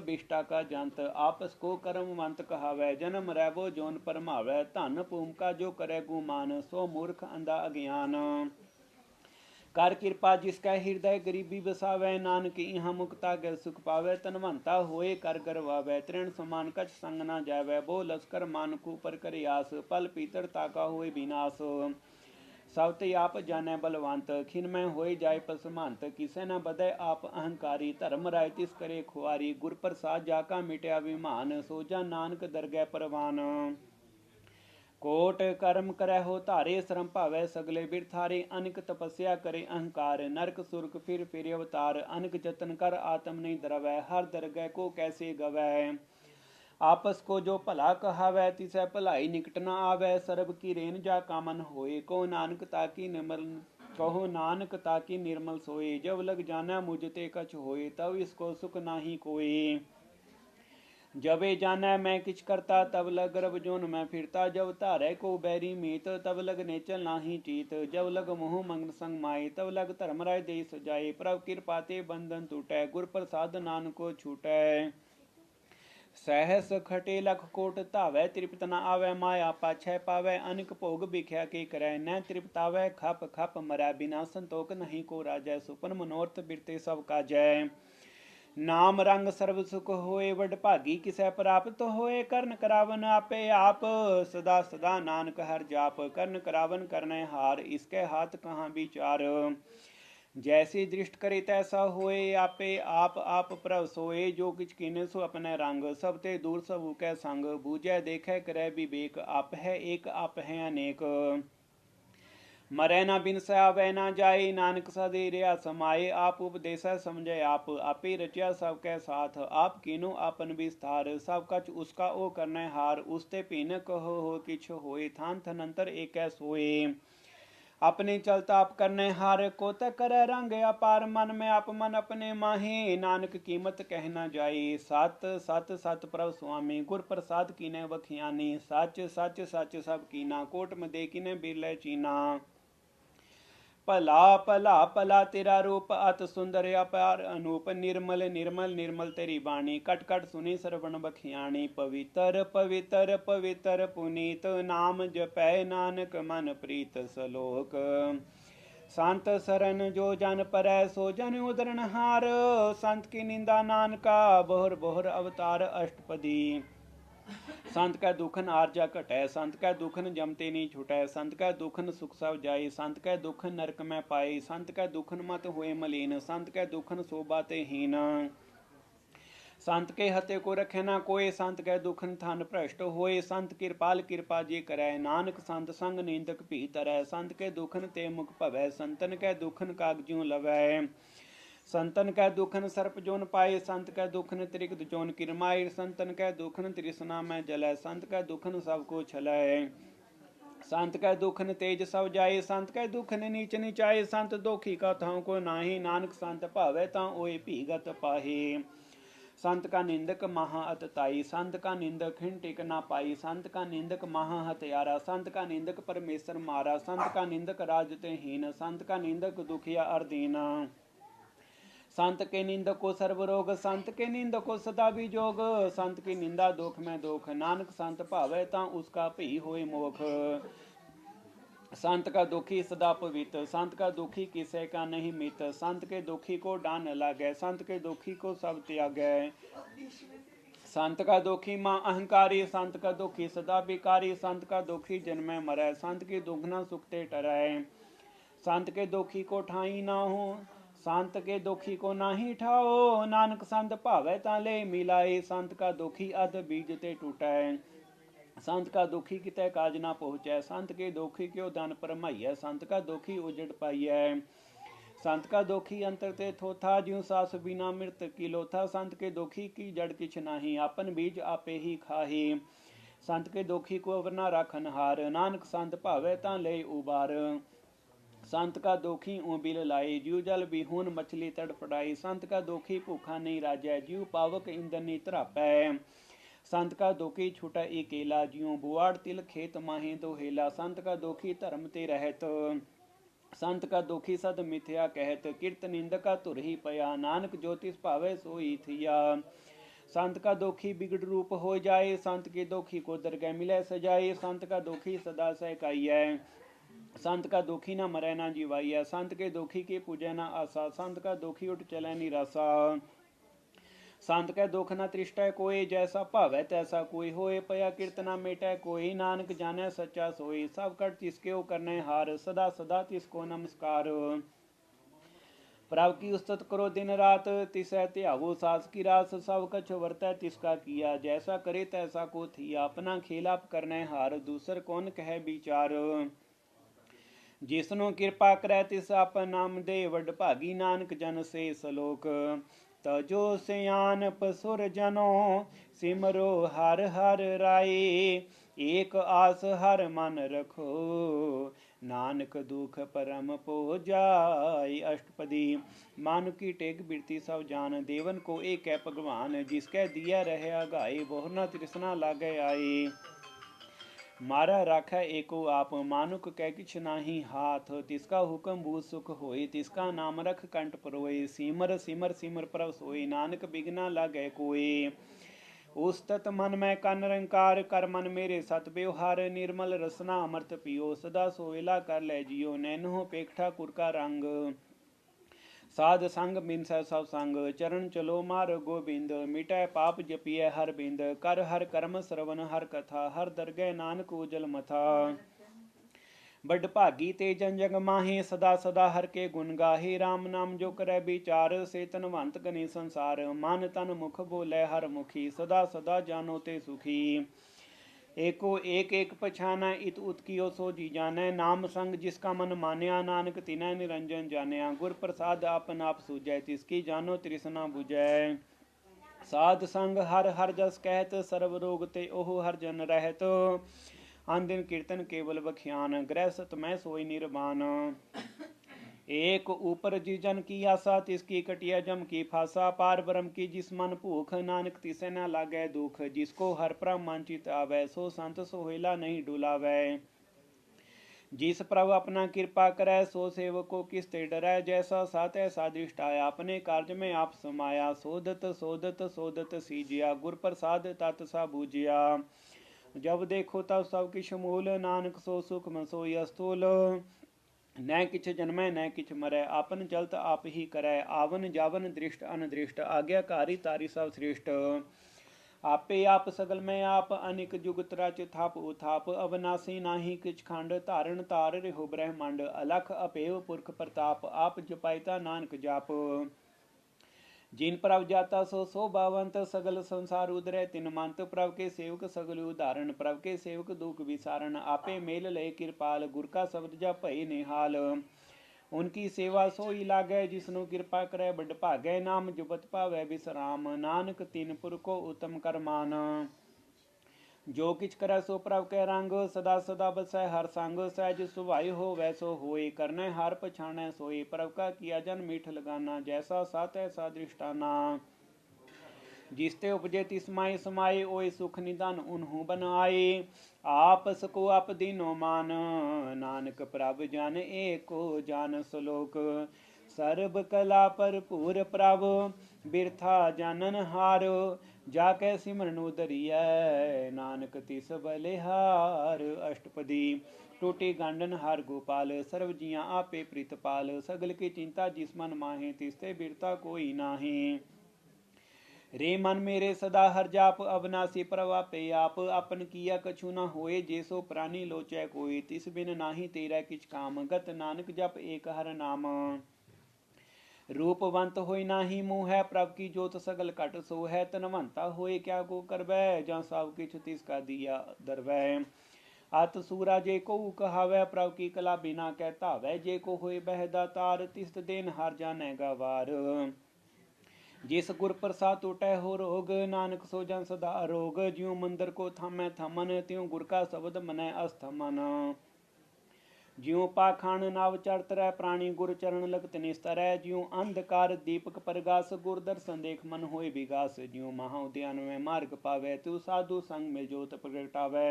बिष्टा का जंत। आपस को कर्मवंत कहावै जन्म रैवो जोन परमावै। धन भूमिका जो करे गुमान सो मूर्ख अंधा अज्ञान। कर कृपा जिसका हृदय गरीबी बसावै नानक इहाँ मुक्ता गै सुख पावै। तनवंता होए कर गरवावै तृण समान कछ संग न जावै। बो लश्कर मानकू पर कर आस पल पीतर ताका होए विनाश। सब ते आप जानै बलवंत खिन में होए जाय पसमंत। किसे न बदै आप अहंकारी धर्म राय तिस करे खुआरी। गुर प्रसाद जाका मिटया विमान सोजा नानक दरगह परवान। कोट कर्म करे हो धारे श्रम भावै सगले बिरथारे। अनक तपस्या करे अहंकार नरक सुरक फिर अवतार। अनक जतन कर आत्म नहीं दरवै हर दरगह को कैसे गवै। आपस को जो भला कहावै तिसै भलाई निकट न आवै। सर्ब की रेन जा कामन होए को नानक ताकी निर्मल कहो नानक ताकी निर्मल सोए। जब लग जाना मुझ ते कछ होए तब इसको सुख नाही कोई। जबे जाना मैं किछ करता तब लग गर्भ जोन में फिरता। जब धारे को बैरी मीत तब लग नेचल नाही चीत। जब लग मोह मंगन संग माए तब लग धर्मराय दे सजाए। प्रभ कृपा ते बंधन टूटै गुर प्रसाद नानको छूटै। सहस खटे लख कोट धावै तृप्त न आवै। माया पाछै पावै अनिक भोग बिख्या के करै। न तृप्तावै खप खप मरै बिना संतोख नहीं को राजै। सुपन मनोरथ बिरते सब काजै। नाम रंग सर्व सुख होए वड भागी किसै प्राप्त होए। कर्ण करावन आपे आप सदा सदा नानक हर जाप। कर्ण करावन करने हार इसके हाथ कहाँ विचार। जैसी दृष्ट करे तैसा होए आपे आप प्रभ सोए। जो किछ कीने सो अपने रंग सब ते दूर सब कै संग। बूझै देखे करे विवेक आप है एक आप है अनेक। मरै ना बिन आवे ना जाए नानक सदेरिया समाए। आप उपदेश समझे आप आपे रचिया सबके साथ। आप कीनो आपन विस्तार सब कछ उसका ओ करने हार। उसते पीन कहो हो किछ होए थान थनंतर एक सोए। अपने चलता आप करने हार को तक करे रंग अपार। मन में आप मन अपने माहे नानक कीमत कहना जाए। सत सत सत प्रभ स्वामी गुर प्रसाद कीने बखियानी। सच सच सच सब कीना कोट में दे किने बिरले चीना। भला भला भला तेरा रूप अत सुंदर अपार अनूप। निर्मल निर्मल निर्मल तेरी बाणी कट कट सुनी सरवण बखियाणी। पवित्र पवित्र पवित्र पुनीत नाम जपै नानक मन प्रीत सलोक। संत सरन जो जन परै सो जन उदरण हार। संत की निंदा नानका बोहर बोहर अवतार अष्टपदी। संत कै दुखन आरजा घटै संत कै दुखन जमते नी छुटै। संत कै दुखन सुख सब जाए संत कै दुखन नरक में पाए। संत कै दुखन मत हुए मलीन संत कै दुखन शोभा ते हीन। संत के हते को रखे ना कोई संत कै दुखन थन भ्रष्ट होए। संत कृपाल कृपा जी करै नानक संत संग निंदक भी तरै। संत के दुखन ते मुख भवै संतन कै दुखन कागज्यों लवै। संतन कै दुखन सर्प जोन पाए संत कै दुखन त्रिकद जोन किरमाए। संतन कै दुखन तृष्णा में जलै संत कै दुखन सबको छलै। संत कै दुखन तेज सब जाए संत कै दुखन नीच नीचाए। संत दोखी का थां को नाही नानक संत भावै तां ओए भीगत पाहे। संत का निंदक महा अतताई संत का निंदक खिन टिक ना पाई। संत का निंदक महा हत्यारा संत का निंदक परमेश्वर मारा। संत का निंदक राजते हीन संत का निंदक दुखिया अर्दीना। संत के निंदक को सर्वरोग संत के निंदक को सदा विजोग। संत की निंदा दोख में दोख नानक संत भावै तां उसका भी होए मोख। संत का दुखी सदा पवित्र संत का दुखी किसे का नहीं मित। संत के दुखी को डान न लागै संत के दुखी को सब त्यागै। संत का दुखी मां अहंकारी संत का दुखी सदा बिकारी। संत का दुखी जन्मे मरै संत की दुखना सुखते टरै। संत के दुखी को ठाई ना हो संत के दुखी को नाही ठाओ। नानक संत भावै तां ले मिलाए। संत का दुखी अध बीज ते टूटै। संत का दुखी कितै काज ना पहुँचै। संत के दुखी क्यों धन परमाइयै। संत का दुखी उजड़ पाइयै। संत का दुखी अंतर ते थोथा ज्यों सास बिना मृत की लोथा। संत के दुखी की जड़ किछ नाही आपन बीज आपे ही खाही। संत के दुखी को अवरना राखन हार नानक संत भावै तां ले उबार। संत का दुखी ऊँ बिल लाए जीव जल बिहून मछली तड़फड़ाई। संत का दुखी भूखा नहीं राजै जीव पावक ईंधन नी तरापै। संत का दुखी छुटा अकेला ज्यों बुआड़ तिल खेत माहे दोहेला। संत का दुखी धर्म ते रहत संत का दुखी सद मिथ्या कहत। कीर्त निंदका तुर ही पया नानक ज्योतिष भावै सोई थिया। संत का दुखी बिगड़ रूप हो जाए संत के दुखी को दरगह मिले सजाए। संत का दुखी सदा सहकाइयै संत का दुखी न मरै न जीवाइया। संत के दुखी के पूजै न आशा संत का दुखी उठ चलै निराशा। संत कै दुख न त्रिष्टै कोई जैसा भावै तैसा कोई होए। पया कीर्त न मेटै कोई नानक जानै सच्चा सोई। सब कट तिसके करने हार सदा सदा तिसको नमस्कार। प्रभु की उस्तत करो दिन रात तिसै त्यागो सास की रास। सब कछ वर्तै तिसका किया जैसा करे तैसा को थिया। अपना खेलाप करने हार दूसर कौन कह विचार। जिसनो कृपा करै तिस आपन नाम दे वड भागी। नानक जन से सलोक तजो सयानप सुर जनो सिमरो हर हर राई। एक आस हर मन रखो नानक दुख परम पो जाय। अष्टपदी। मानुख की टेक बिरती सब जान, देवन को एक है भगवान। जिसकै दिया रहे आगाए, बहु न तृष्णा लागे आए। मारा राखै एको आप, मानुक कै किछ नाही हाथ। तिसका हुक्म बूझ सुख होय, तिसका नाम रख कंठ परोय। सिमर सिमर सिमर प्रभ सोय, नानक बिघना लागै कोय। उस्तत मन में कन रंकार, कर मन मेरे सत व्यवहार। निर्मल रसना अमृत पियो, सदा सोवेला कर लै जियो। नैनो पेख ठाकुर का रंग, साध संग बिनसै सब संग। चरण चलो मार गोबिंद, मिटै पाप जपिय हर बिंद। कर हर कर्म श्रवण हर कथा, हर दरगह नानक उजल मथा। बड़ भागी ते जन जग माहे, सदा सदा हर के गुण गाहे। राम नाम जो करे विचार, से तनवंत गने संसार। मन तन मुख बोले हर मुखी, सदा सदा जानो ते सुखी। एको एक एक पछाना, इत उत कियो सो जी जानै। नाम संग जिसका मन मान्या, नानक तिनै निरंजन जान्या। गुर प्रसाद आपन आप सूझै, तिसकी जानो तृष्णा बुझै। साध संग हर हर जस कहत, सर्व रोग ते ओह हर जन रहत। आन दिन कीर्तन केवल बख्यान, गृहस्थ में सोई निर्वाण। एक ऊपर जिस जन की आशा, तिसकी कटिया जम की फासा। पार ब्रह्म की जिस मन भूख, नानक तिसे न लागै दुख। जिसको हर प्रभ मांचित आवे, सो संत सोहेला नहीं डुलावै। जिस प्रभु अपना कृपा करै, सो सेवको किस ते डरै। जैसा सा तैसा दृष्ट आया, अपने कार्य में आप समाया। सोधत सोधत सोधत सीजिया, गुर प्रसाद तत सा बूझिया। जब देखो तब सब किछ मूल, नानक सो सुख सोई अस्तूल। न किछ जन्मै न किछ मरै, आपन चलत आप ही करै। आवन जावन दृष्ट अनदृष्ट, आज्ञाकारी तारी सब सृष्ट। आपे आप सगल में आप, अनिक जुगत रच थाप उथाप। अविनाशी नाही किछ खंड, धारण तार रिहो ब्रह्मांड। अलख अपेव पुरख प्रताप, आप जपाइता नानक जाप। जिन प्रभ जाता सो शोभावंत, सगल संसार उदरै तिन मंत। प्रभ के सेवक सगल उदाहरण, प्रभ के सेवक दुख विसारण। आपे मेल लय कृपाल, गुर का शब्द जप भई निहाल। उनकी सेवा सोई लागै, जिसनु कृपा करै बड़ भागै। नाम जुबत पावै विश्राम, नानक तीन पुर को उत्तम कर मान। जो किछ करै सो प्रभ कै रंग, सदा सदा बसै हर संग। सहज सुभाई हो वैसो होय, करनै हार पछाणै सोय। प्रभ का किया जन मीठ लगाना, जैसा सा तैसा दृष्टाना। जिसते उपजे तिस माय समाये, ओय सुख निदान उन्हु बन आए। आपस को आप दीनो मान, नानक प्रभ जन एको जान सलोक। सर्ब कला भरपूर प्रभ, बिरथा जानन हार। जाकै सिमरन उदरियै, नानक तिस बलिहार। अष्टपदी। टूटी गांडन हार गोपाल, सर्व जिया आपे प्रीतपाल। सगल की चिंता जिस मन माहे, तिसते बिरता कोई नाहे। रे मन मेरे सदा हर जाप, अविनाशी प्रभ आपे आप। अपन किया कछु न होए, जेसो प्राणी लोचै कोय। तिस बिन नाही तेरा किछ काम, गत नानक जप एक हर नाम। रूपवंत होय नाही मुँह है, प्रभ की जोत सगल घट सो है। तनवंता होय क्या को करवै, जहाँ सब किछ तिसका दिया दरवै। अत सूरा जे को कहावै, प्रभ की कला बिना कै धावै। जे को होय बह दातार, तिस देन हार जानै गवार। जिस गुर प्रसाद टूटै हो रोग, नानक सो जन सदा अरोग। ज्यों मंदिर को थामै थमन, त्यों गुर का शब्द मनै अस्थमन। ज्यों पाखाण नाव चढ़त रह, प्राणी गुर चरण लगत निस्तरै। ज्यों अंधकार दीपक प्रगास, गुर दर्शन देख मन होय विगास। ज्यों महा उद्यान में मार्ग पावै, त्यों साधु संग में जोत प्रगटावै।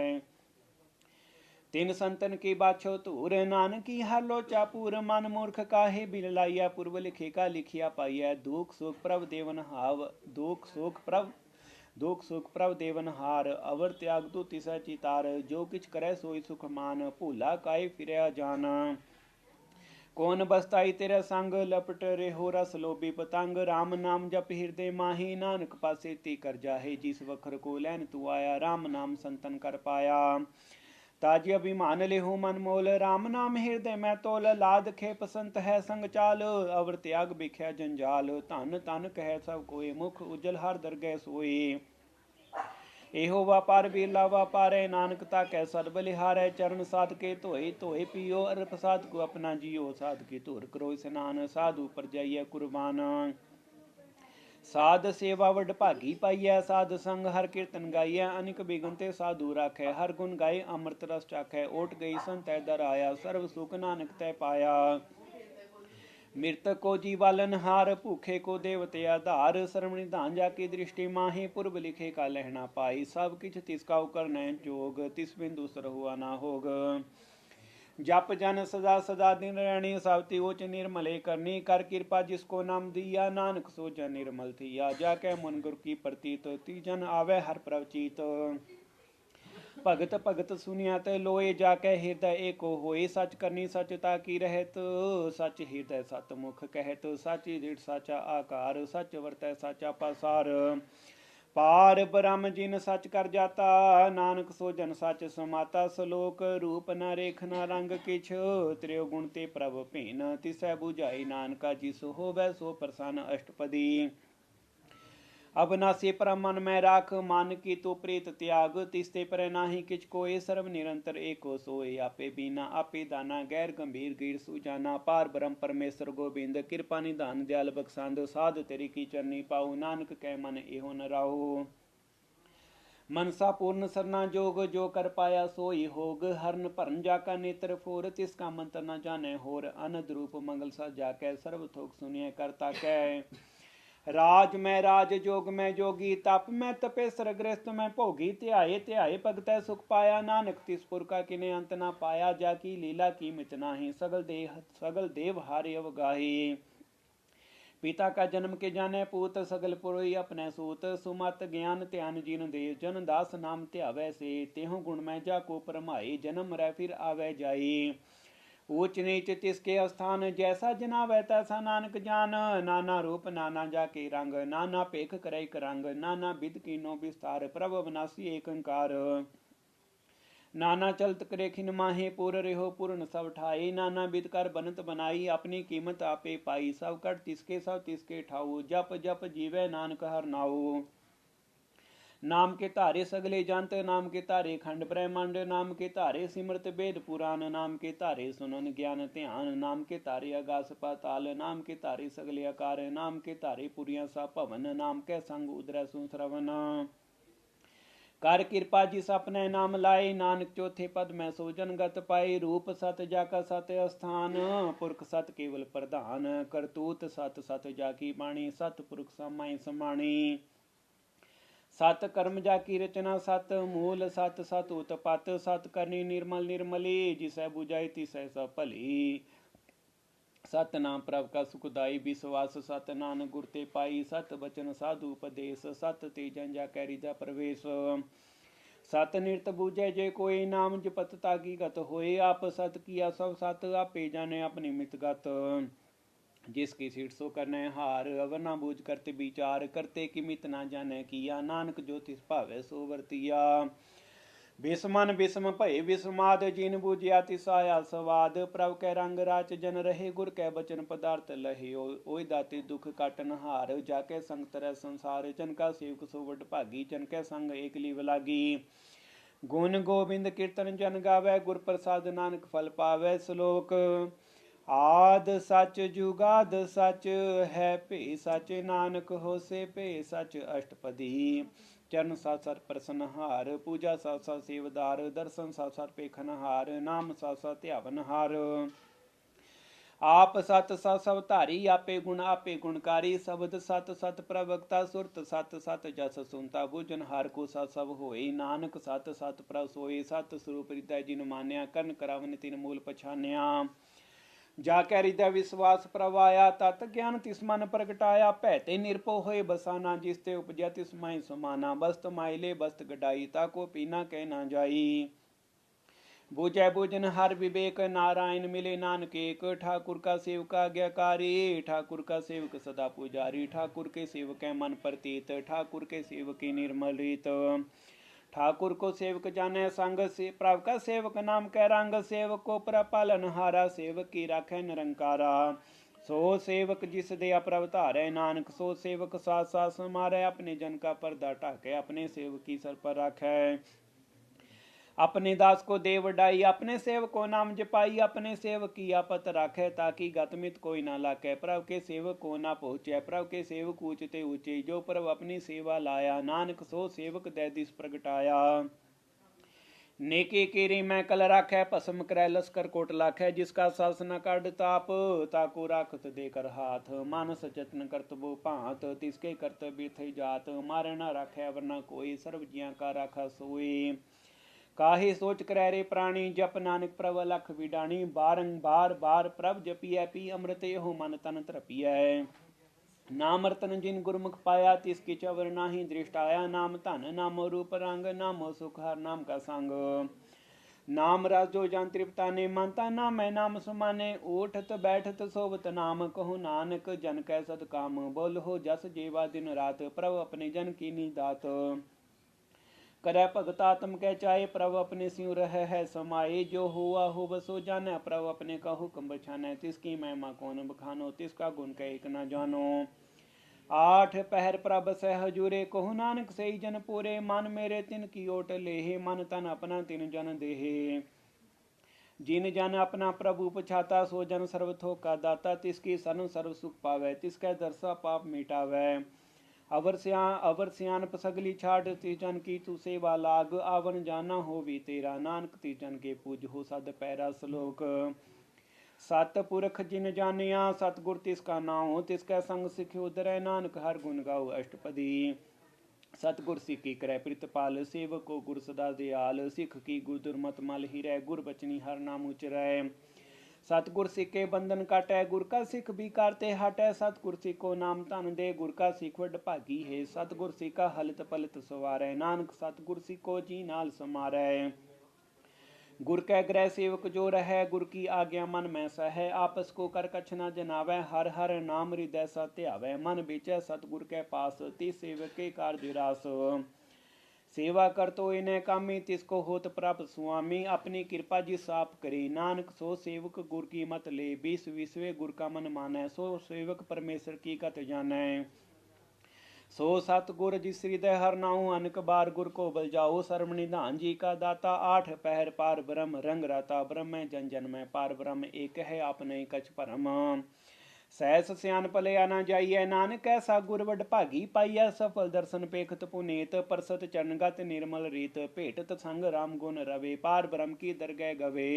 तिन संतन की बाछो धूर, नानकी हर लोचा पूर। मन मूर्ख काहे बिल लाइया, पूर्व लिखे का लिखिया पाइया। दुख सुख प्रभ देवन हाव, दुख सुख प्रभ देवन हार। अवर त्याग तू तिसै चितार, जो किछ करे सोई सुख मान। भूला काहे फिरया जान, कौन बसताई तेरे संग। लपट रेहो रस लोभी पतंग, राम नाम जप हृदय माही। नानक पासे ती कर जाहे, जिस वखर को लैन तू आया। राम नाम संतन कर पाया, ताजी अभिमान लेहो मन मोल। राम नाम हृदय में तोल, लाद खेप संत है संग चाल। अवर त्याग बिख्या जंजाल, धन तन कह सब कोय। मुख उजल हर दरगह सोए, एहो व्यापार बिरला व्यापारै। नानक ताकै सद बलिहारै, चरण साध के धोए धोए पियो। अर प्रसाद को अपना जियो, साध के धुर करो स्नान। साधु पर जाइए कुर्बान, ਸਾਧ ਸੇਵਾ ਵਡ ਭਾਗੀ ਪਾਈਐ, ਸਾਧ ਸੰਗ ਹਰ ਕੀਰਤਨ ਗਾਈਐ, ਅਨਿਕ ਬਿਗਨ ਤੇ ਸਾਧੂ ਰਾਖੈ, ਹਰ ਗੁਣ ਗਾਏ ਅੰਮ੍ਰਿਤ ਰਸ ਚਾਖੈ, ਓਟ ਗਈ ਸੰਤੈ ਦਰ ਆਇਆ, ਸਰਬ ਸੁਖ ਨਾਨਕ ਤੈ ਪਾਇਆ। ਮ੍ਰਿਤਕ ਕੋ ਜੀਵਾਲਨ हार, भूखे को देवते आधार, श्रवण निधान जाकी दृष्टि माही, पूर्व लिखे का लहना पाई, सब किछ तिसका करनै जोग, तिस बिन दूसर हुआ ना होग। जप जन सदा सदा दिन रहनी, सावती उच निर्मले करनी, कर कृपा जिसको नाम दिया, नानक सो जन निर्मल थिया, जाके मन गुर की प्रतीत, तीजन आवे हर प्रवचित। भगत भगत सुनिया ते लोए, जाके हृदय एको होए, सच करनी सचता की रहत, सच हृदय सत मुख कहत, साची दृढ़ साचा आकार, सच वरतै साचा पासार। पार ब्रह्म जिन सच कर जाता, नानक सो जन सच समाता, सलोक रूप न रेख न रंग किछ, त्रियो गुण ते प्रभ भीन, तिसै बुझाई नानका, जिस होवै सो प्रसन्न अष्टपदी। अबनासी परम मन में राख, मान की तो प्रीत त्याग, तिसते पर नाही किछ कोय, सर्व निरंतर एको सोय, आपे बीना आपे दाना, गैर गंभीर गीर सुजाना, पार ब्रह्म परमेश्वर गोबिंद, कृपा निधान दयाल बख्शांद, साध तेरी की चरनी पाऊ, नानक कै मन एहो न राहु। मनसा पूर्ण सरना जोग, जो कर पाया सोई होग, हरन भरन जाका नेत्र फोर, तिसका मंत्र न जाने होर, अनद रूप मंगल सा जाकै, सर्व थोक सुनिए करता कै। राज में राज जोग में जोगी, तप में तपेसर गृहस्थ में भोगी, ध्याये ध्याये भगतै सुख पाया, नानक तिस पुर का किने अंत न पाया, जाकी लीला की मित नाही, सगल देव हारे अवगाही। पिता का जन्म के जाने पूत, सगल पुरोई अपने सूत, सुमत ज्ञान ध्यान जिन दे, जन दास नाम ध्यावै से, तेहु गुण में जाको परमाई, जन्म रह फिर आवे जाई। ऊंच नीच तिसके स्थान, जैसा जनावै तैसा नानक जान, नाना रूप नाना जाके रंग, नाना पेख करे करंग, नाना विध कीनो विस्तार, प्रभ अविनाशी एक अंकार। नाना चलत करे खिन माहे, पूर रेहो पूर्ण सब ठाई, नाना विध कर बनत बनाई, अपनी कीमत आपे पाई, सब कट तिसके ठाऊ, जप जप जीवे नानक हर नाऊ। नाम के तारे सगले जंत, नाम के तारे खंड ब्रह्मांड, नाम के तारे सिमरत वेद पुराण, नाम के तारे सुनन ज्ञान ध्यान, नाम के तारे आकाश पाताल, नाम के तारे सगले आकार, नाम के तारे पुरिया सा भवन, नाम के संग उदरै सुश्रवण। कर कृपा जिस अपने नाम लाए, नानक चौथे पद में सो जनगत पाए, रूप सत जाका सत स्थान, पुरख सत केवल प्रधान, करतूत सत सत जाकी बाणी, सत पुरख समाई समाणी। सत कर्म जाकी रचना सत, मूल सत सत उत्पत, सत करनी निर्मल निर्मली, जिसै बुझाई तिसै सब भली। सत नाम प्रभ का सुखदाई, विश्वास सत नानक गुर ते पाई, सत बचन साधु उपदेश, सत ते जन जाकै हृदय प्रवेश। सत निरत बूझे जे कोई, नाम जपत तागी गत होए, आप सत किया सब सत, आपे जाने अपनी मित गत। जिसकी सीट सो करने हार, अवर ना बूझ करते विचार, करते कि मित ना जाने किया, नानक जो तिस भावे सो वर्तिया। विस्मन विस्म भय विस्माद, जिन बूझिया तिस आया स्वाद, प्रभ कै रंग राच जन रहे, गुर कै बचन पदार्थ लहे, ओय दाते दुख काटन हार, जाके संग तरह संसार, जन का सेवक सो वड भागी, जन कै संग एक लीव लागी। गुण गोविंद कीर्तन जन गावै, गुर प्रसाद नानक फल पावै। श्लोक आद सच जुगाद सच है, पे सच नानक होसे पे सच अष्टपदी। चरण साथ साथ प्रसन्न हार, पूजा साथ साथ सेवदार, दर्शन साथ साथ पेखन हार, नाम साथ साथ ध्यावन हार। आप सत सत सब धारी, आपे गुणकारी, शब्द सत सत प्रवक्ता, सुरत सत सत जस सुनता, बुझन हार को सत सब होए, नानक सत सत प्रभ सोए, सत स्वरूप हृदय जिन मान्या, कर्ण करावन तिन मूल पछान्या। जाकै हृदय विश्वास प्रवाया, तत् ज्ञान तिस मन प्रगटाया, भैते निरपो होए बसाना, जिसते उपजया तिस माई समाना, बस्त माइले बस्त गडाई, ताको पीना कह ना जाई। बूझै बूझन हर विवेक, नारायण मिले नानक एक, ठाकुर का सेवक आज्ञाकारी, ठाकुर का सेवक सदा पुजारी, ठाकुर के सेवक मन प्रतीत, ठाकुर के सेवक निर्मल रीत। ठाकुर को सेवक जाने संग, से प्रभ का सेवक नाम कै रंग, सेवक को प्रभ पालन हारा, सेवक की राखै निरंकारा। सो सेवक जिस दया प्रभ धारै, नानक सो सेवक साथ साथ समारै, अपने जन का पर्दा ढाकै, अपने सेवक की सर पर राखै। अपने दास को दे वडाई, अपने सेवक को नाम जपाई, अपने सेवक की आपत राखे, ताकि गतमित कोई ना लाके। प्रभु के सेवक को ना पहुँचे, प्रभु के सेवक ऊंचते ऊंचे, जो प्रभु अपनी सेवा लाया, नानक सो सेवक दे दिस प्रगटाया। नेके केरी मैं कल राखै, भस्म करै लस्कर कोट लाखै, जिसका सास न काढ़ ताप, ताको राखत देकर हाथ। मानस जतन करत बो भांत, तिसके करत बिरथ जात, मारे न राखै वरना कोई, सर्व जियां का राखा सोई। काहे सोच करै रे प्राणी, जप नानक प्रभ लख बिडाणी, बारंबार बार प्रभ जपियै, पी अमृत हो मन तन तरपियै। नाम रतन जिन गुरमुख पाया, तिसकी चवर नाही दृष्ट आया। नाम धन नाम रूप रंग, नामो सुख हर नाम का संग। नाम राजो जान तृप्ताने, मानता नाम मैं नाम सुमाने। उठत बैठत सोवत नाम, कहु नानक जन कै सद काम। बोल हो जस जेवा दिन रात, प्रभु अपने जन की दात। करै भगत आत्म कै चाहे, प्रभु अपने सिंह रह है समाये। जो हुआ हो बसो जाने, प्रभु अपने का हुक्म बछाने। तिसकी महिमा कौन बखानो, तिसका गुण कह एक न जानो। आठ पहर प्रभ सह हजूरे, कहु नानक सही जन पूरे। मन मेरे तिन की ओट लेहे, मन तन अपना तिन जन देहे। जिन जन अपना प्रभु पछाता, सो जन सर्व थोक का दाता। तिसकी सन सर्व सुख पावै, तिसकै दरसा पाप मिटावै। अवर सियान पसगली छाट, तिस जन की तू सेवा लाग। आवन जाना हो भी तेरा, नानक तिस जन के पूज हो सद पैरा। श्लोक। सत पुरख जिन जानिया, सतगुर तिसका नाम। तिसकै संग सिख्यो उदरै, नानक हर गुण गाओ अष्टपदी। सतगुर सिख की करे प्रितपाल, सेवक को गुर सदा दयाल। सिख की गुर दुर्मत मल हिरै, गुर बचनी हर नाम उचरै। सतगुर सिख के बंधन काटै, गुर का सिख भी कारते हटै। सतगुर सिख को नाम धन दे, गुर का सिख वड भागी है। सतगुर सिख का हलत पलत सवारै, नानक सतगुर सिख को जी नाल समारै। गुर कै ग्रह सेवक जो रहै, गुर की आज्ञा मन में सहै। आपस को कर कछ न जनावै, हर हर नाम हृदय सा ध्यावै। मन बेचै सतगुर कै पास, तिस सेवक के कार्य रास। सेवा कर तो इन्हें कामी, तिसको होत प्राप्त स्वामी। अपनी कृपा जिस आप करे, नानक सो सेवक गुर की मत ले। बीस विश्वे गुर का मन मानै, सो सेवक परमेश्वर की कत जानै। सो सतगुर जिस हृदय हर नाऊ, अनक बार गुर को बल जाओ। सर्व निधान जी का दाता, आठ पहर पार ब्रह्म रंग राता। ब्रह्म जन जन में पार ब्रह्म, एक है आपने कछ भरम। सहस सियान पलया न जाइए, नानक ऐसा गुर वड भागी पाइय। सफल दर्शन पेखत पुनीत, परसत चरणगत निर्मल रीत। भेटत संग राम गुण रवे, पार ब्रह्म की दरगह गवे।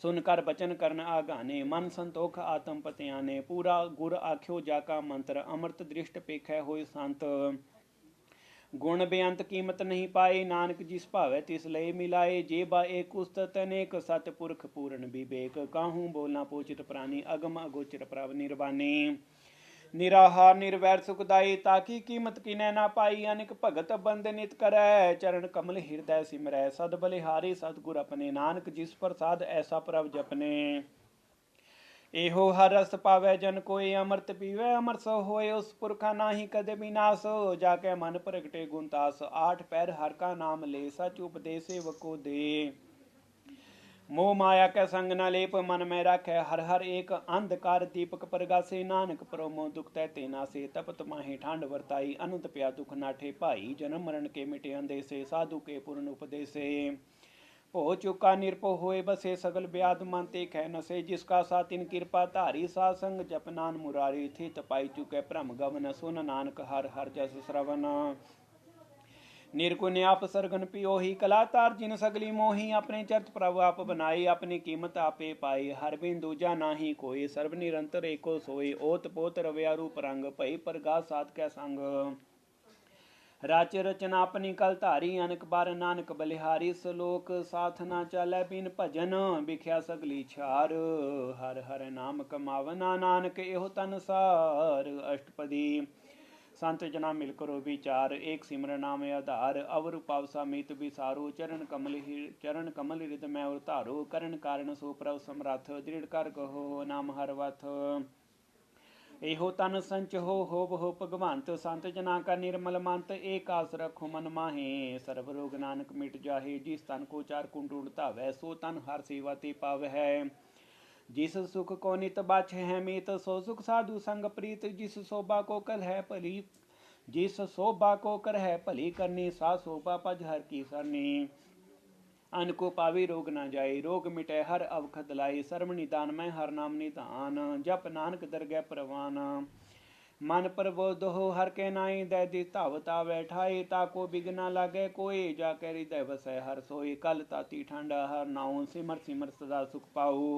सुनकर बचन करन आगाने, मन संतोख आत्म पत्याने। पूरा गुर आख्यो जाका मंत्र, अमृत दृष्ट पेखै होय संत। गुण बेअंत कीमत नहीं पाए, नानक जिस भावै तिस लय मिलाए। जे बा एक उस्तत अनेक, सत पुरख पूर्ण विवेक। काहू बोलना पोचित प्राणी, अगम अगोचर प्रभ निर्वाणी। निराहार निर्वैर सुखदाई, ताकि कीमत किनै ना पाई। अनेक भगत बंद नित करै, चरण कमल हृदय सिमरै। सद बलिहारी सतगुर अपने, नानक जिस प्रसाद ऐसा प्रभ जपने। एहो हर रस पावै जन कोई, अमृत पीवै अमर सो होए। उस पुरखा नाही कदे विनाश, जाके मन प्रगटे गुणतास। आठ पैर हर का नाम ले, सच उपदेश सेवक को दे। मोह माया के संग न लेप, मन में राखै हर हर एक। अंधकार दीपक प्रगासे, नानक प्रोमो दुख तै नासे। तपत माहे ठांड वर्ताई, अनंत प्या दुख नाठे भाई। जन्म मरण के मिटे अंदेसे, साधु के पूर्ण उपदेसे। हो चुका निरपो होए बसे, सगल ब्याद मानते कै नसे। जिसका साथ इन कृपा धारी, सा संग जपनान मुरारी। थित पाई चुके भ्रम गवन, सुन नानक हर हर जस श्रवण। निर्गुण आप सरगन पियोही, कलातार जिन सगली मोही। अपने चर्च प्रभु आप बनाए, अपनी कीमत आपे पाई। हर बिन दूजा नाही कोई, सर्व निरंतर एको सोई। ओत पोत रव्या रूप रंग, भई प्रगास सात कै संग। राच रचना अपनी कल धारी, अनक बार नानक बलिहारी। सलोक साथ ना चालै बिन भजन, बिख्या सगली छार। हर हर नाम कमावना, नानक एहो तन सार। अष्टपदी। संत जना मिल करो विचार, एक सिमर नाम आधार। अवर पावसा मीत विसारो, चरण कमल हृद में उतारो। करण कारण सो प्रभ समरथ, दृढ़ कर कहो नाम हर वथ। एहो तन संच हो भगवंत, संत जना का निर्मल मंत। एक आस रखो मन माहे, सर्व रोग नानक मिट जाहे। जिस तन को चार कुंड उड़तावै, सो तन हर सेवा ते पावै। जिस सुख को नित बाछ है मीत, सो सुख साधु संग प्रीत। जिस शोभा को कल है भली, जिस शोभा को कर है भली करनी। सा शोभा पज हर की सरनी। अन्न को पावी रोग न जाए, रोग मिटे हर अवखद लाई, सर्व निदान में हर नाम निधान, जप नानक दरगह परवान। मन प्रबोध हो हर के नाई, दय दी धावता बैठाई, ताको बिघना लागे कोई, जाके हृदय बसै हर सोई। कल ताती ठंडा हर नाऊ, सिमर सिमर सदा सुख पाऊ।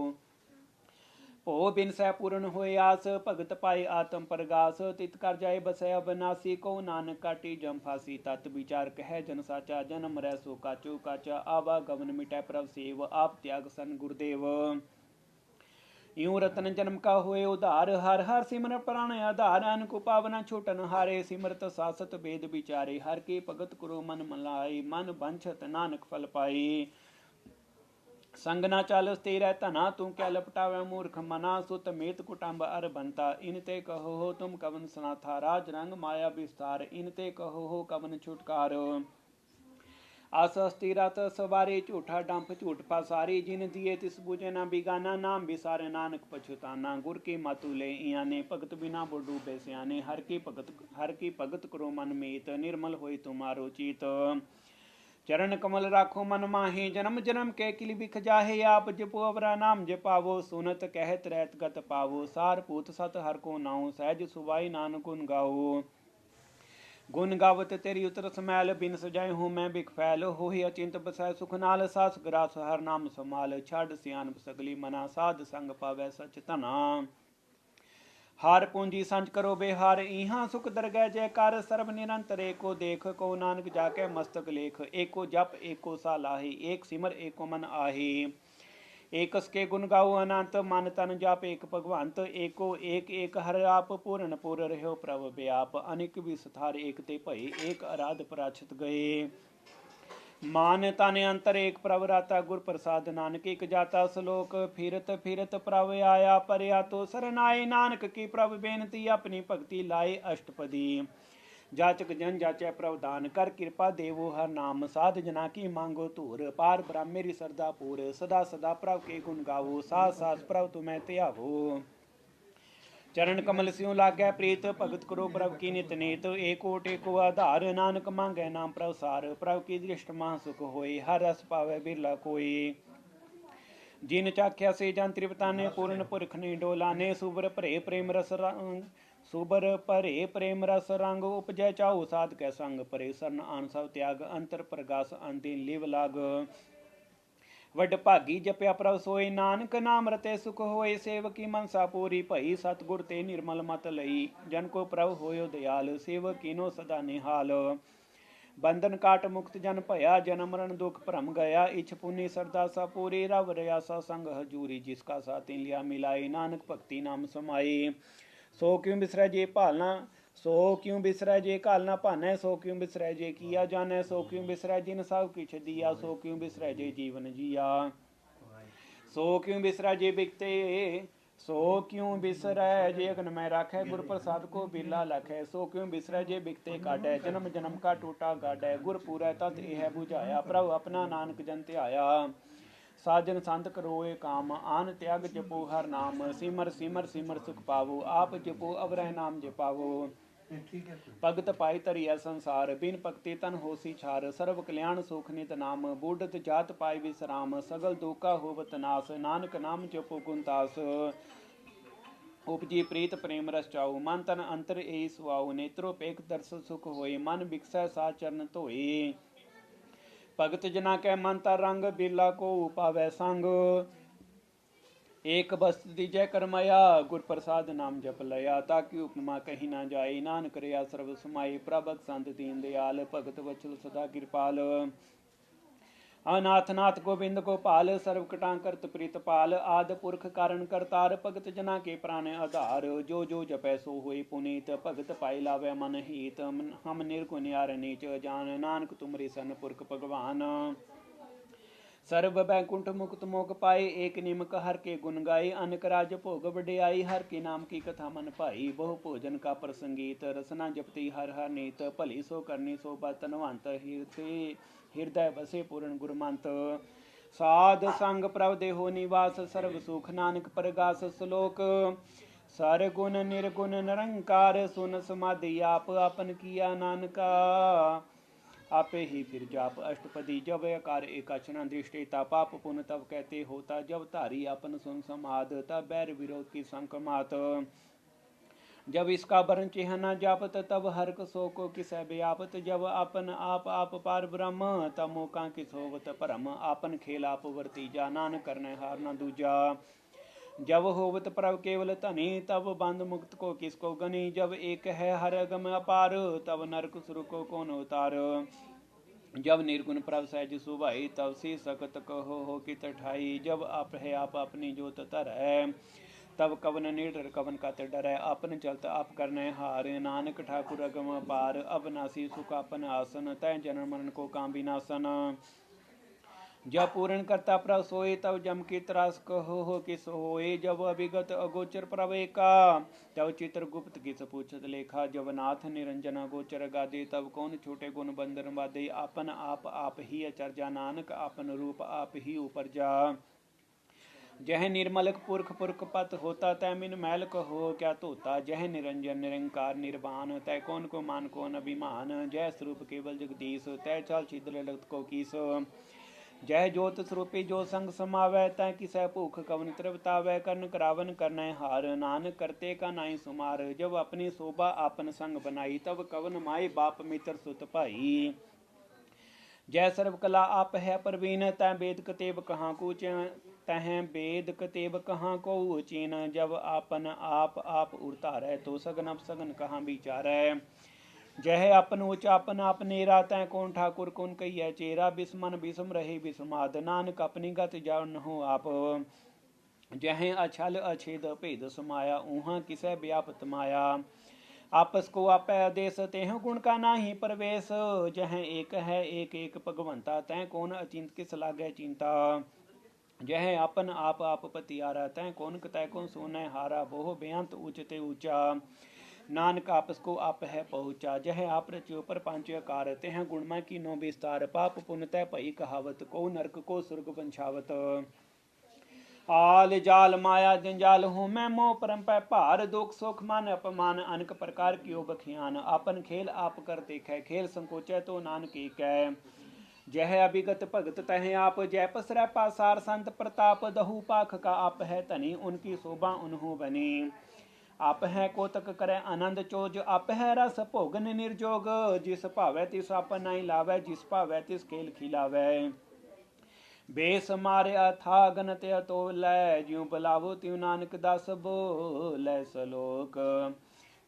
ओ बिन सह पूर्ण होए आस, भगत पाए आत्म प्रगास, तित कर जाए बसै अबनासी, को नानक काटी जम फांसी। तत् विचार कह जन साचा, जन्म रह सो काचो काचा, आवा गमन मिटै प्रभ सेव, आप त्याग सन गुरुदेव। यूं रतन जन्म का हुए उधार, हर हर सिमर प्राण आधार, अन को पावना छूटन हारे, सिमरत सासत वेद विचारे, हर के भगत करो मन मलाई, मन बंछत नानक फल पाई। संग ना चाल स्थिर तना, तू क्या लपटावे मूर्ख मना, सुत मेत कुटुंब अर बनता, इनते कहो हो तुम कवन सनाथा, राज रंग माया विस्तार, इनते कहो हो कवन छुटकार। आस स्थिरत सवारी, झूठा डंप झूठ पासारी, जिन दिए तिस बुझे ना बिगाना, नाम बिसारे नानक पछुताना। गुर की मातु ले इयाने, भगत बिना बुढ़ डूबे सियाने, हर की भगत करो मन मीत, निर्मल होई तुम्हारो चीत। चरण कमल राखो मन माही, जन्म जन्म के किल बिख जाहे, आप जपो अवरा नाम जपावो, सुनत कहत रहत गत पावो। सार पूत सत हर को नाऊ, सहज सुबाई नानक गुण गाओ। गुण गावत तेरी उतर समैल, बिन सजाए हूँ मैं बिख फैल, हो ही अचिंत बसै सुख नाल, सास ग्रास हर नाम समाल। छाड़ सियान सगली मना, साध संग पावै सच तना। हार पूंजी संच करो बेहार, इहाँ सुख दरगह जयकार, सर्व निरंतर एको देख, को नानक जाके मस्तक लेख। एको जप एको सालाही, एक सिमर एको मन आही। एकस के गुण गाओ अनंत, मन तन जाप एक भगवंत, एको एक एक हर आप, पूर्ण पूर रहो प्रभ व्याप। अनेक विस्तार एक ते भई, एक आराध पराछत गए। मान तन अंतर एक प्रभ राता, गुर प्रसाद नानक एक जाता। श्लोक फिरत फिरत प्रभ आया, परया तो सरनाए, नानक की प्रभ बेनती, अपनी भक्ति लाए अष्टपदी। जाचक जन जाचै प्रभ दान, कर कृपा देवो हर नाम, साध जना की मांगो धूर, पार ब्रह्म मेरी श्रद्धा पूर। सदा सदा प्रभ के गुण गावो, सास सास प्रभ तुम्हें त्यावो। चरण कमल स्यों लागै प्रीत, भगत करो प्रभ की नित नीत। एको टेको आधार, नानक मांगै नाम प्रभ सार, प्रभ की दृष्ट महा सुख होई, हर रस पावै बिरला कोई। जिन चाख्या से जन त्रिपताने, पूर्ण पुरख ने डोलाने, सुबर भरे प्रेम रस सुबर भरे प्रेम रस रंग, उपजै चाहु साध कै संग, परे सरन आन सब त्याग, अंतर प्रगास अंतिम लिव लाग। वड भागी जपया प्रभ सोई, नानक नाम रते सुख होए, सेवकी मनसा पूरी भई, सतगुर ते निर्मल मत लई। जन को प्रभ होयो दयाल, सेवक कीनो सदा निहाल। बंधन काट मुक्त जन भया, जन्म मरण दुख भ्रम गया। इछ पुनि श्रद्धा सा पूरी, रव रयासा संग हजूरी, जिसका साथ लिया मिलाई, नानक भक्ति नाम समाई। सो क्यों बिसरै जे भालना, सो क्यों बिसरै जे घालना भानै, सो क्यों बिसरै जे किया जानै, सो क्यों बिसरै जिन सब किछ दिया, सो क्यों बिसरै जे जीवन जिया। सो क्यों बिसरै जे बिकते, सो क्यों बिसरै जे अगन में राखै, गुर प्रसाद को बिरला लखै। सो क्यों बिसरै जे बिकते काटै, जन्म जन्म का टूटा गाडै, गुर पूरै तत एह बुझाया, प्रभु अपना नानक जन ध्याया। साजन संत करोए काम, आन त्याग जपो हर नाम, सिमर सिमर सिमर सुख पावो, आप जपो अवरह नाम जपावो। भगत पाई तरिया संसार, बिन भक्ति तन होसी छार, सर्व कल्याण सुख नित नाम, बूढ़त जात पाई विश्राम, सगल दुखा होवत नाश, नानक नाम जपो गुणतास। उपजी प्रीत प्रेम रस चाऊ, मन तन अंतर ए सुआऊ, नेत्रो पेख दर्श सुख होए, मन बिकसै सा चरण धोए। भगत जना कै मन तर रंग, बिरला को पावै संग, एक बस्त दीजै करमया, गुर प्रसाद नाम जप लया। ताकि उपमा कहीं ना जाए, नानक रया सर्व समाई, प्रभक संत दीन दयाल, भगत वचल सदा कृपाल। अनाथ नाथ गोविंद गोपाल, सर्व कटांकरत प्रीतपाल, आद पुरख कारण करतार, भगत जना के प्राण आधार। जो जो जपै सो होई पुनीत, भगत पाई लावै मन हीत, हम निर्गुण यार नीच जान, नानक तुमरे सन पुरख भगवान। सर्व बैकुंठ मुक्त मोक पाए, एक निमक हर के गुण गाए, अनक राज भोग वड्याई, हर के नाम की कथा मन भाई। बहु भोजन का प्रसंगीत, रसना जपती हर हर नीत, भली सो करनी सो बतनवंत, हृदय बसे पूर्ण गुरमंत। साध संग प्रभ देहो निवास, सर्व सुख नानक परगास। श्लोक सरगुण निर्गुण निरंकार, सुन समाधि आप आपन किया नानका। आपे ही फिर जाप। अष्टपदी जब आकार एकाचना दृष्टिता पाप पुण्य तब कहते होता। जब धारी अपन सुन समाध तब बैर विरोध की संकमात। जब इसका वर्ण चिन्ह न जापत तब हर्क शोक किस व्यापत। जब अपन आप पार ब्रह्म तब मोका किस होवत परम। आपन खेल आप वर्ती जा नान करने हार न दूजा। जब होवत प्रभ केवल धनी तब बंद मुक्त को किसको गनी। जब एक है हर अगम अपार तब नरक सुर को कौन उतार। जब निर्गुण प्रभ सहज सुभाई तब सी सकत कहो हो कि तठाई। जब आप है आप अपनी जोत तर है तब कवन निडर कवन का डर है। अपन चलत आप करने हार नानक ठाकुर अगम पार। अब नासी सुख अपन आसन तय जनन मरण को काम विनाशन। जब पूर्ण करता प्रभ सोए तब जम की त्रास कहो हो किस होए। जब अभिगत अगोचर प्रभ एका तब चित्रगुप्त किस पूछत लेखा। जब नाथ निरंजन अगोचर गादे तब कौन छोटे गुण बंदर बादे। अपन आप ही अचर्जा नानक आपन रूप आप ही ऊपर जा। जह निर्मलक पुरख पुरख पत होता तय मिन मैल कहो क्या धोता। जह निरंजन निरंकार निर्वाण तय कौन को मान कौन अभिमान। जय स्वरूप केवल जगदीश तय चल छिद्र लगत को कीस। जय जोत स्वरूपी जो संग समावै तय किसै भूख कवन तृप्तावै। कर्ण करावन करनै हार नानक करते का नाई सुमार। जब अपनी शोभा आपन संग बनाई तब कवन माए बाप मित्र सुत भाई। जय सर्व कला आप है प्रवीण तय वेद कतेब कहाँ को तह वेद कतेब कहाँ को चीन। जब आपन आप उतारै तो सगन अपसगन कहाँ विचारै। जय अपन उच अपन आप नेरा तय कौन ठाकुर कौन कहिए चेरा। बिस्मन बिस्म रहे बिस्माद नानक अपनी गत जान हो आप। जह अछल अछेद भेद समाया ऊहा किसै व्यापत माया। आपस को आप आदेश तेह गुण का नाही प्रवेश। जह एक है एक भगवंता तय कौन अचिंत किस लागे चिंता। जह अपन आप पतियारा तय कौन सोने हारा। बोह बेअंत ऊंचते ऊंचा नानक आपस को आप है पहुँचा। जह आप रच्यो पर पांच आकार तेह गुणमय की नो विस्तार। पाप पुण्य तय पई कहावत को नरक को स्वर्ग पंछावत। आल जाल माया जंजाल हूँ मैं मोह परम पै भार। दुख सुख मान अपमान अनेक प्रकार कियो बखियान। आपन खेल आप कर देखे खेल संकोचै तो नानक कै। जह अभिगत भगत तह आप जय पसरै पासार। संत प्रताप दहु पाख का आप है धनी उनकी शोभा उन्हों बनी। आप है कोतक करे आनंद चोज आप है रस भोगन निर्जोग। जिस भावै तिस आपन नहीं लावै जिस भावै तिस खेल खिलावै। बेस मारे अथा गनत तो लै ज्यों बुलावो त्यों नानक दास बोलै सलोक।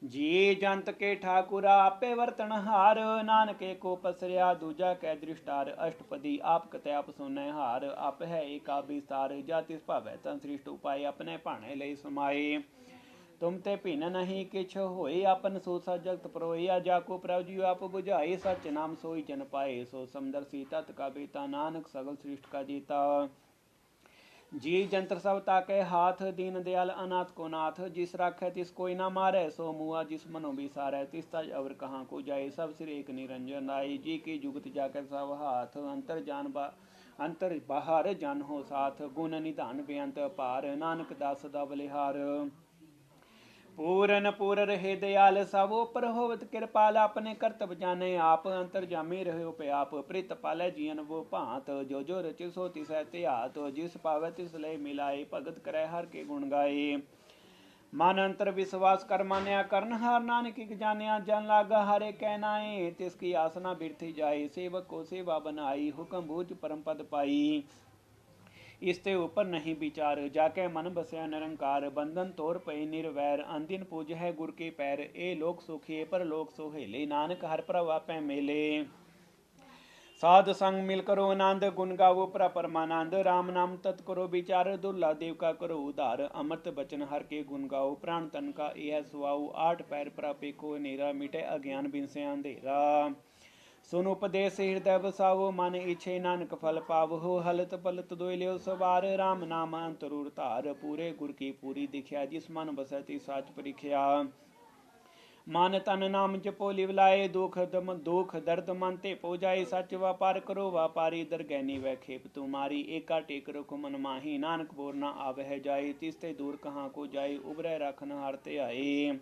जी जंत के ठाकुर आपे वर्तन हार नानके को पसरिया दूजा कै दृष्टार। अष्टपदी आप कतै आप सुनै हार आप है एका विस्तार। जा तिस भावै तन सृष्ट उपाय अपने भाणे लई समाए। तुम ते भिन्न नहीं किछ होए अपन सोसा जगत परोया। जाको प्रभु जी आप बुझाए सच नाम सोई जन पाए। सो समदर्शी तत् का बेता नानक सगल सृष्ट का जीता। जी जंत्र सब ताके हाथ दीन दयाल अनाथ को नाथ। जिस राखै तिस कोई ना मारै सो मुआ जिस मनो बिसारै। तिस तज अवर कहाँ को जाए सब सिर एक निरंजन आई। जी की जुगत जाकर सब हाथ अंतर बाहर जन हो साथ। गुण निधान बेअंत पार नानक दास दा बलिहार। पूरन पूर रहे दयाल सब पर होवत कृपाल। अपने कर्तव्य जाने आप अंतर जामे रहे पे आप। प्रीत पालै जियन वो भांत जो रचे सो तिस त्यात। जिस पावै तिस लय मिलाए भगत करे हर के गुण गाए। मन अंतर विश्वास कर मान्या करण हार। नानक जानिया जन लागा हरे कहनाए। तिसकी आसना बिरथी जाए सेवक को सेवा बनाई। हुक्म बूझ परम पद पाई इसते ऊपर नहीं विचार। जाके मन बसया निरंकार बंधन तोर पई निर्वैर। अंदिन पूज है गुर के पैर ए लोक सुखिए पर लोक सोहेले। नानक हर प्रभु आपै मेले। साध संग मिल करो आनंद गुण गावो परमानंद। राम नाम तत् करो विचार दुर्ला देव का करो उधार। अमृत बचन हर के गुण गाओ प्राण तन का यह सुआओ। आठ पैर प्रापे को नेरा मिटे अज्ञान बिन से अंधेरा। सुन उपदेश हृदय बसावो मन इच्छे नानक फल पावो। हलत पलत दोय लियो सवार राम नाम अंतरूर धार। पूरे गुर की पूरी दिखिया जिस मन बसति साच परिख्या। मन तन नाम जपो लिवलाए दुख दर्द मन ते पो जाए। सच व्यापार करो व्यापारी दरगैनी वह खेप तुम्हारी। एका टेक रखो मन माही नानक बोर न आवह जाए। तिसते दूर कहाँ को जाए उबरै रखन हारते आए।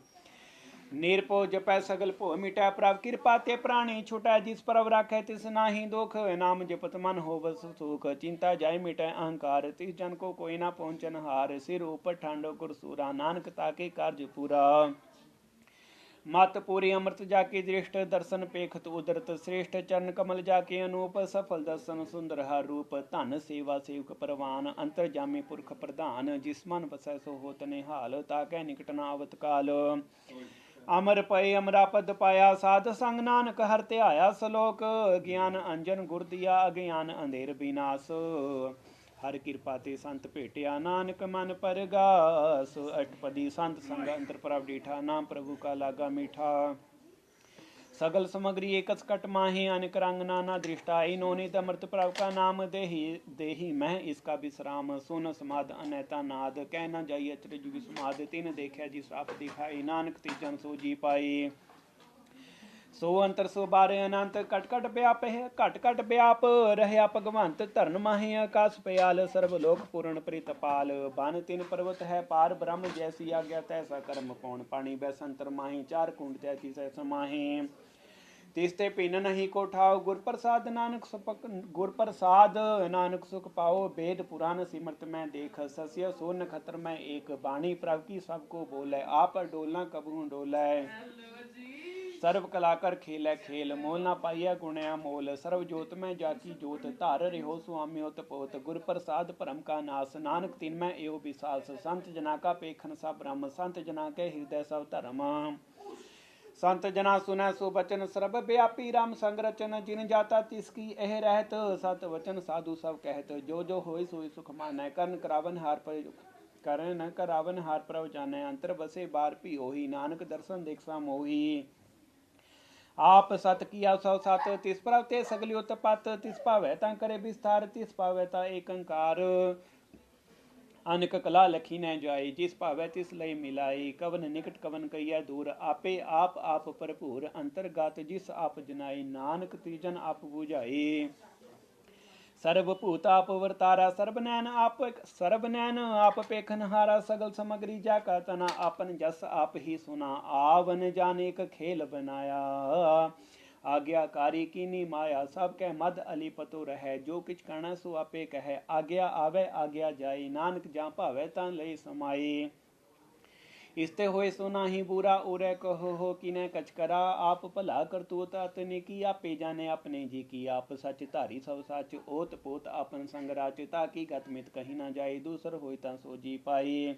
निरपो जपै सगल भो मिटै प्रभ कृपा ते प्राणी छुटै जिस प्रभ राखै तिस नाही दुख नाम जपत मन होवस सुख चिंता जाय मिटै अहंकार तिस जन को कोई ना पहुँचन हार सिर ऊपर ठांडो गुरसूरा नानक ताके कार्य पूरा मत पूरी अमृत जाके दृष्ट दर्शन पेखत उदरत श्रेष्ठ चरण कमल जाके अनूप सफल दर्शन सुंदर हर रूप धन सेवा सेवक परवान अंतर जामी पुरख प्रधान जिस मन बसै सो होत निहाल ताकै निकट न आवत काल अमर पय अमरा पद पाया साध संग नानक हर त्याया सलोक ज्ञान अंजन गुर दिया अज्ञान अंधेर विनाश हर कृपा ते संत भेटिया नानक मन परगास अष्टपदी संत संग अंतर प्रभ डीठा नाम प्रभु का लागा मीठा सगल सामग्री एकस कट माहे अनेक रंग नाना दृष्टा इन्होंने अमृत प्रभ का नाम देही देही मैं इसका विश्राम सुन समाध अनैता नाद कह न जाइए अचरज विस्माद तीन देखा जिस आप दिखाई नानक तीजन सो जी पाई सो अंतर सो बारे अनंत कट कट व्याप है घट घट व्याप रहया भगवंत धरन माहे आकाश पयाल सर्वलोक पूर्ण प्रीतपाल बन तिन पर्वत है पार ब्रह्म जैसी आज्ञा तैसा कर्म पौन पानी बैसंतर माही चार कुंड तैती सै समाहे तिसते पिन नहीं को ठाओ गुर प्रसाद नानक सुख पाओ वेद पुराण सिमरत में देख सस्य सो नखत्र में एक बाणी प्रभ की सबको बोले आप डोलना कबू डोलै सर्व कलाकर खेलै खेल मोल ना पाइया गुणया मोल सर्व जोत में जाकी जोत धार रिहो स्वामी होत पोत गुर प्रसाद परम का नास नानक तिन में एव विसास संत जना का पेखन सा ब्रह्म संत जना के हृदय सब धर्म संत जना सुनै सो बचन सर्ब व्यापी राम संग रचन जिन जाता तिसकी एह रहत सत वचन साधु सब कहत जो जो होय सोई सुख मानै कर्ण करावन हार पर करण करावन हार प्रभ जानै अंतर बसे बार भी होही नानक दर्शन देखसा मोही आप सत किया सौ सत तिस प्रभ ते सगली उत्पत तिस पावै ता करे विस्तार तिस पावै ता एक अंकार अनक कला लखी न जाई जिस पावै तिस लय मिलाई कवन निकट कवन कहिया दूर आपे आप भरपूर अंतर्गत जिस आप जनाई नानक तीजन आप बुझाई सर्वभूत आप वर्तारा सर्वनैन आप पेखन हारा सगल समग्री जाका तना आपन जस आप ही सुना आवन जाने का खेल बनाया आज्ञाकारी कीनी माया सब कह मद अली पतो रहे जो किछ करना सो आपे कहे आज्ञा आवे आज्ञा जाई नानक जा भावे ता लई समाई इसते होए सो नाही बुरा उरे कहो हो किने कछ करा आप भला करतूत अतने की आपे जाने अपने जी की आप सच धारी सब सच ओत पोत आपन संग राच ताकि गत मित कहीं न जाए दूसर होय ता सो जी पाए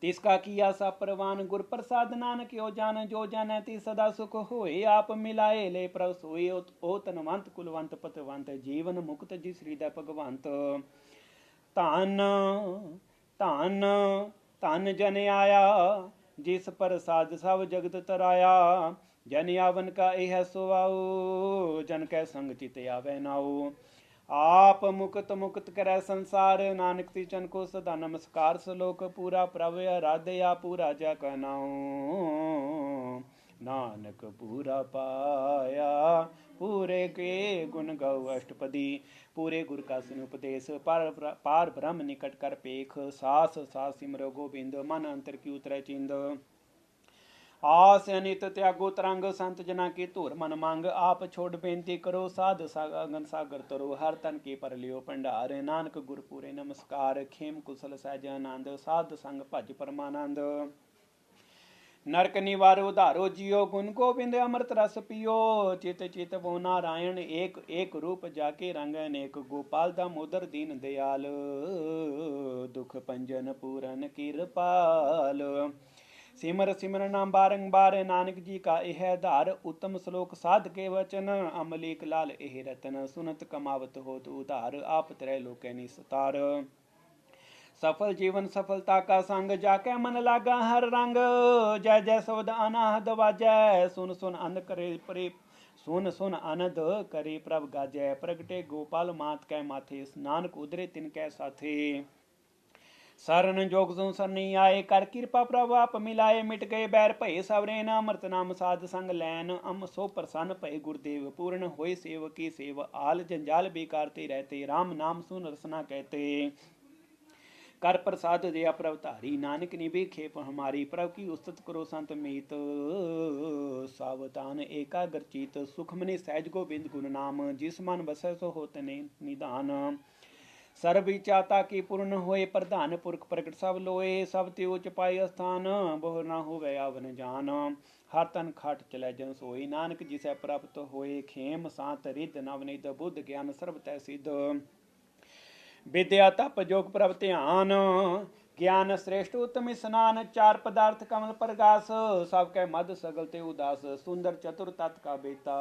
तिसका किया सा परवान गुर प्रसाद नानक यो जान जो जाने ती सदा सुख होए आप मिलाए ले प्रभ सोए ओ तनवंत कुलवंत पतवंत जीवन मुक्त जिस हृदय भगवंत धन धन धन जन आया जिस प्रसाद सब जगत तराया जन आवन का यह सुआओ जन कै संग चित आवे नाओ आप मुक्त मुक्त करे संसार नानक तिचन को सदा नमस्कार सलोक पूरा प्रभ आराध्या पूरा जा कहनाओ नानक पूरा पाया पूरे के गुण गौ अष्टपदी पूरे गुर का सिन उपदेश पार ब्रह्म निकट कर पेख सास सास सिमरो गोबिंद मन अंतर की उतरे चिंद आस अनित त्यागो तरंग संत जना के धुर मन मांग आप छोड़ बेनती करो साध सागन सागर तरो हर तन के पर लियो भंडार नानक गुर पूरे नमस्कार खेम कुशल सहज आनंद साध संग भज परमानंद नरक निवारो धारो जियो गुण गोविंद अमृत रस पियो चित चित वो नारायण एक एक रूप जाके रंग अनेक गोपाल दामोदर दीन दयाल दुख पंजन पूरन कृपाल सिमर सिमर नाम बारंबार नानक जी का यह धार उत्तम श्लोक साध के वचन अमलीक लाल एह रतन सुनत कमावत हो उधार आप त्रय लोकै निस्तार सफल जीवन सफलता का संग जाके मन लागा हर रंग जय जय शब्द अनाहद वाजय सुन सुन अनंद करे प्रे सुन सुन आनंद करे प्रभ गाजय प्रगटे गोपाल मात कै माथे नानक उदरे तिन कै साथे शरण जोग सो सरनी आए कर कृपा प्रभ आप मिलाए मिट गए बैर भय सवरे न अमृत नाम साध संग लैन अम सो प्रसन्न भय गुरुदेव पूर्ण होय सेवक की सेव आल जंजाल बेकारते रहते राम नाम सुन रसना कहते कर प्रसाद दिया प्रभ धारी, नानक निभे खेप हमारी। प्रभ की उस्तत करो संत मीत, सावधान एकाग्र चीत। सुख मने सहज गोबिंद गुण नाम, जिस मन बसै सो होत निधान। सर्व इच्छाता की पूर्ण होए, प्रधान पुरख प्रगट सब लोए। सब ते उच पाए स्थान, बहु न होवे आवन जान। हर तन खाट चलै जन सोई, नानक जिसै प्राप्त होए। खेम सांत रिद नवनिध, बुद्ध ज्ञान सर्ब तै सिद्ध। विद्या तप जोग प्रभ ध्यान, ज्ञान श्रेष्ठ उत्तम स्नान। चार पदार्थ कमल प्रगास, सबके मद सगल ते उदास। सुंदर चतुर तत् का बेता,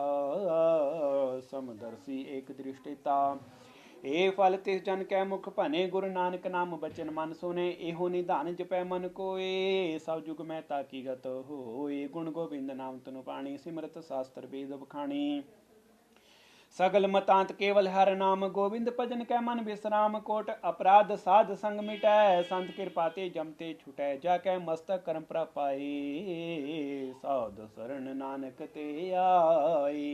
समदर्शी एक दृष्टिता। ए फल तिस जन कै मुख भने, गुरु नानक नाम बचन मन सुने। एहो निधान जपै मन कोए, सब जुग में ताकी गत होए। गुण गोबिंद नाम तनु पाणी, सिमरत शास्त्र वेद बखाणी। सगल मतांत केवल हर नाम, गोविंद भजन कै मन विश्राम। कोट अपराध साध संग मिटै, संत कृपा ते जमते छुटै। जाकै मस्तक कर्म प्रभ पाए, साध शरण नानक ते आए।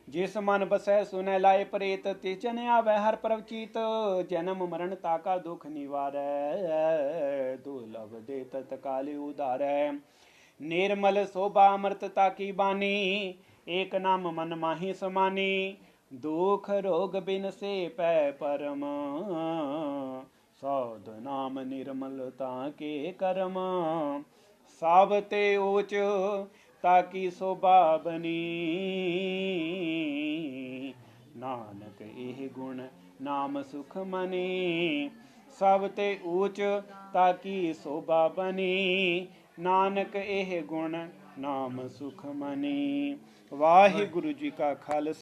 जिस मन बसै सुनै लाए प्रेत, तिस जन आवे हर प्रभ चीत। जन्म मरण ताका दुख निवारै, दुर्लभ दे तत्काल उधारै। निर्मल शोभा अमृतता की बानी, एक नाम मन माही समानी। दुख रोग बिन से पै परम, सौद नाम निर्मलता के करम। सावते ऊच ताकी शोभा बनी, नानक एह गुण नाम सुख मनी। सब ते ऊच ताकी शोभा बनी, नानक एह गुण नाम सुख मनी। वाहिगुरु जी का खालसा,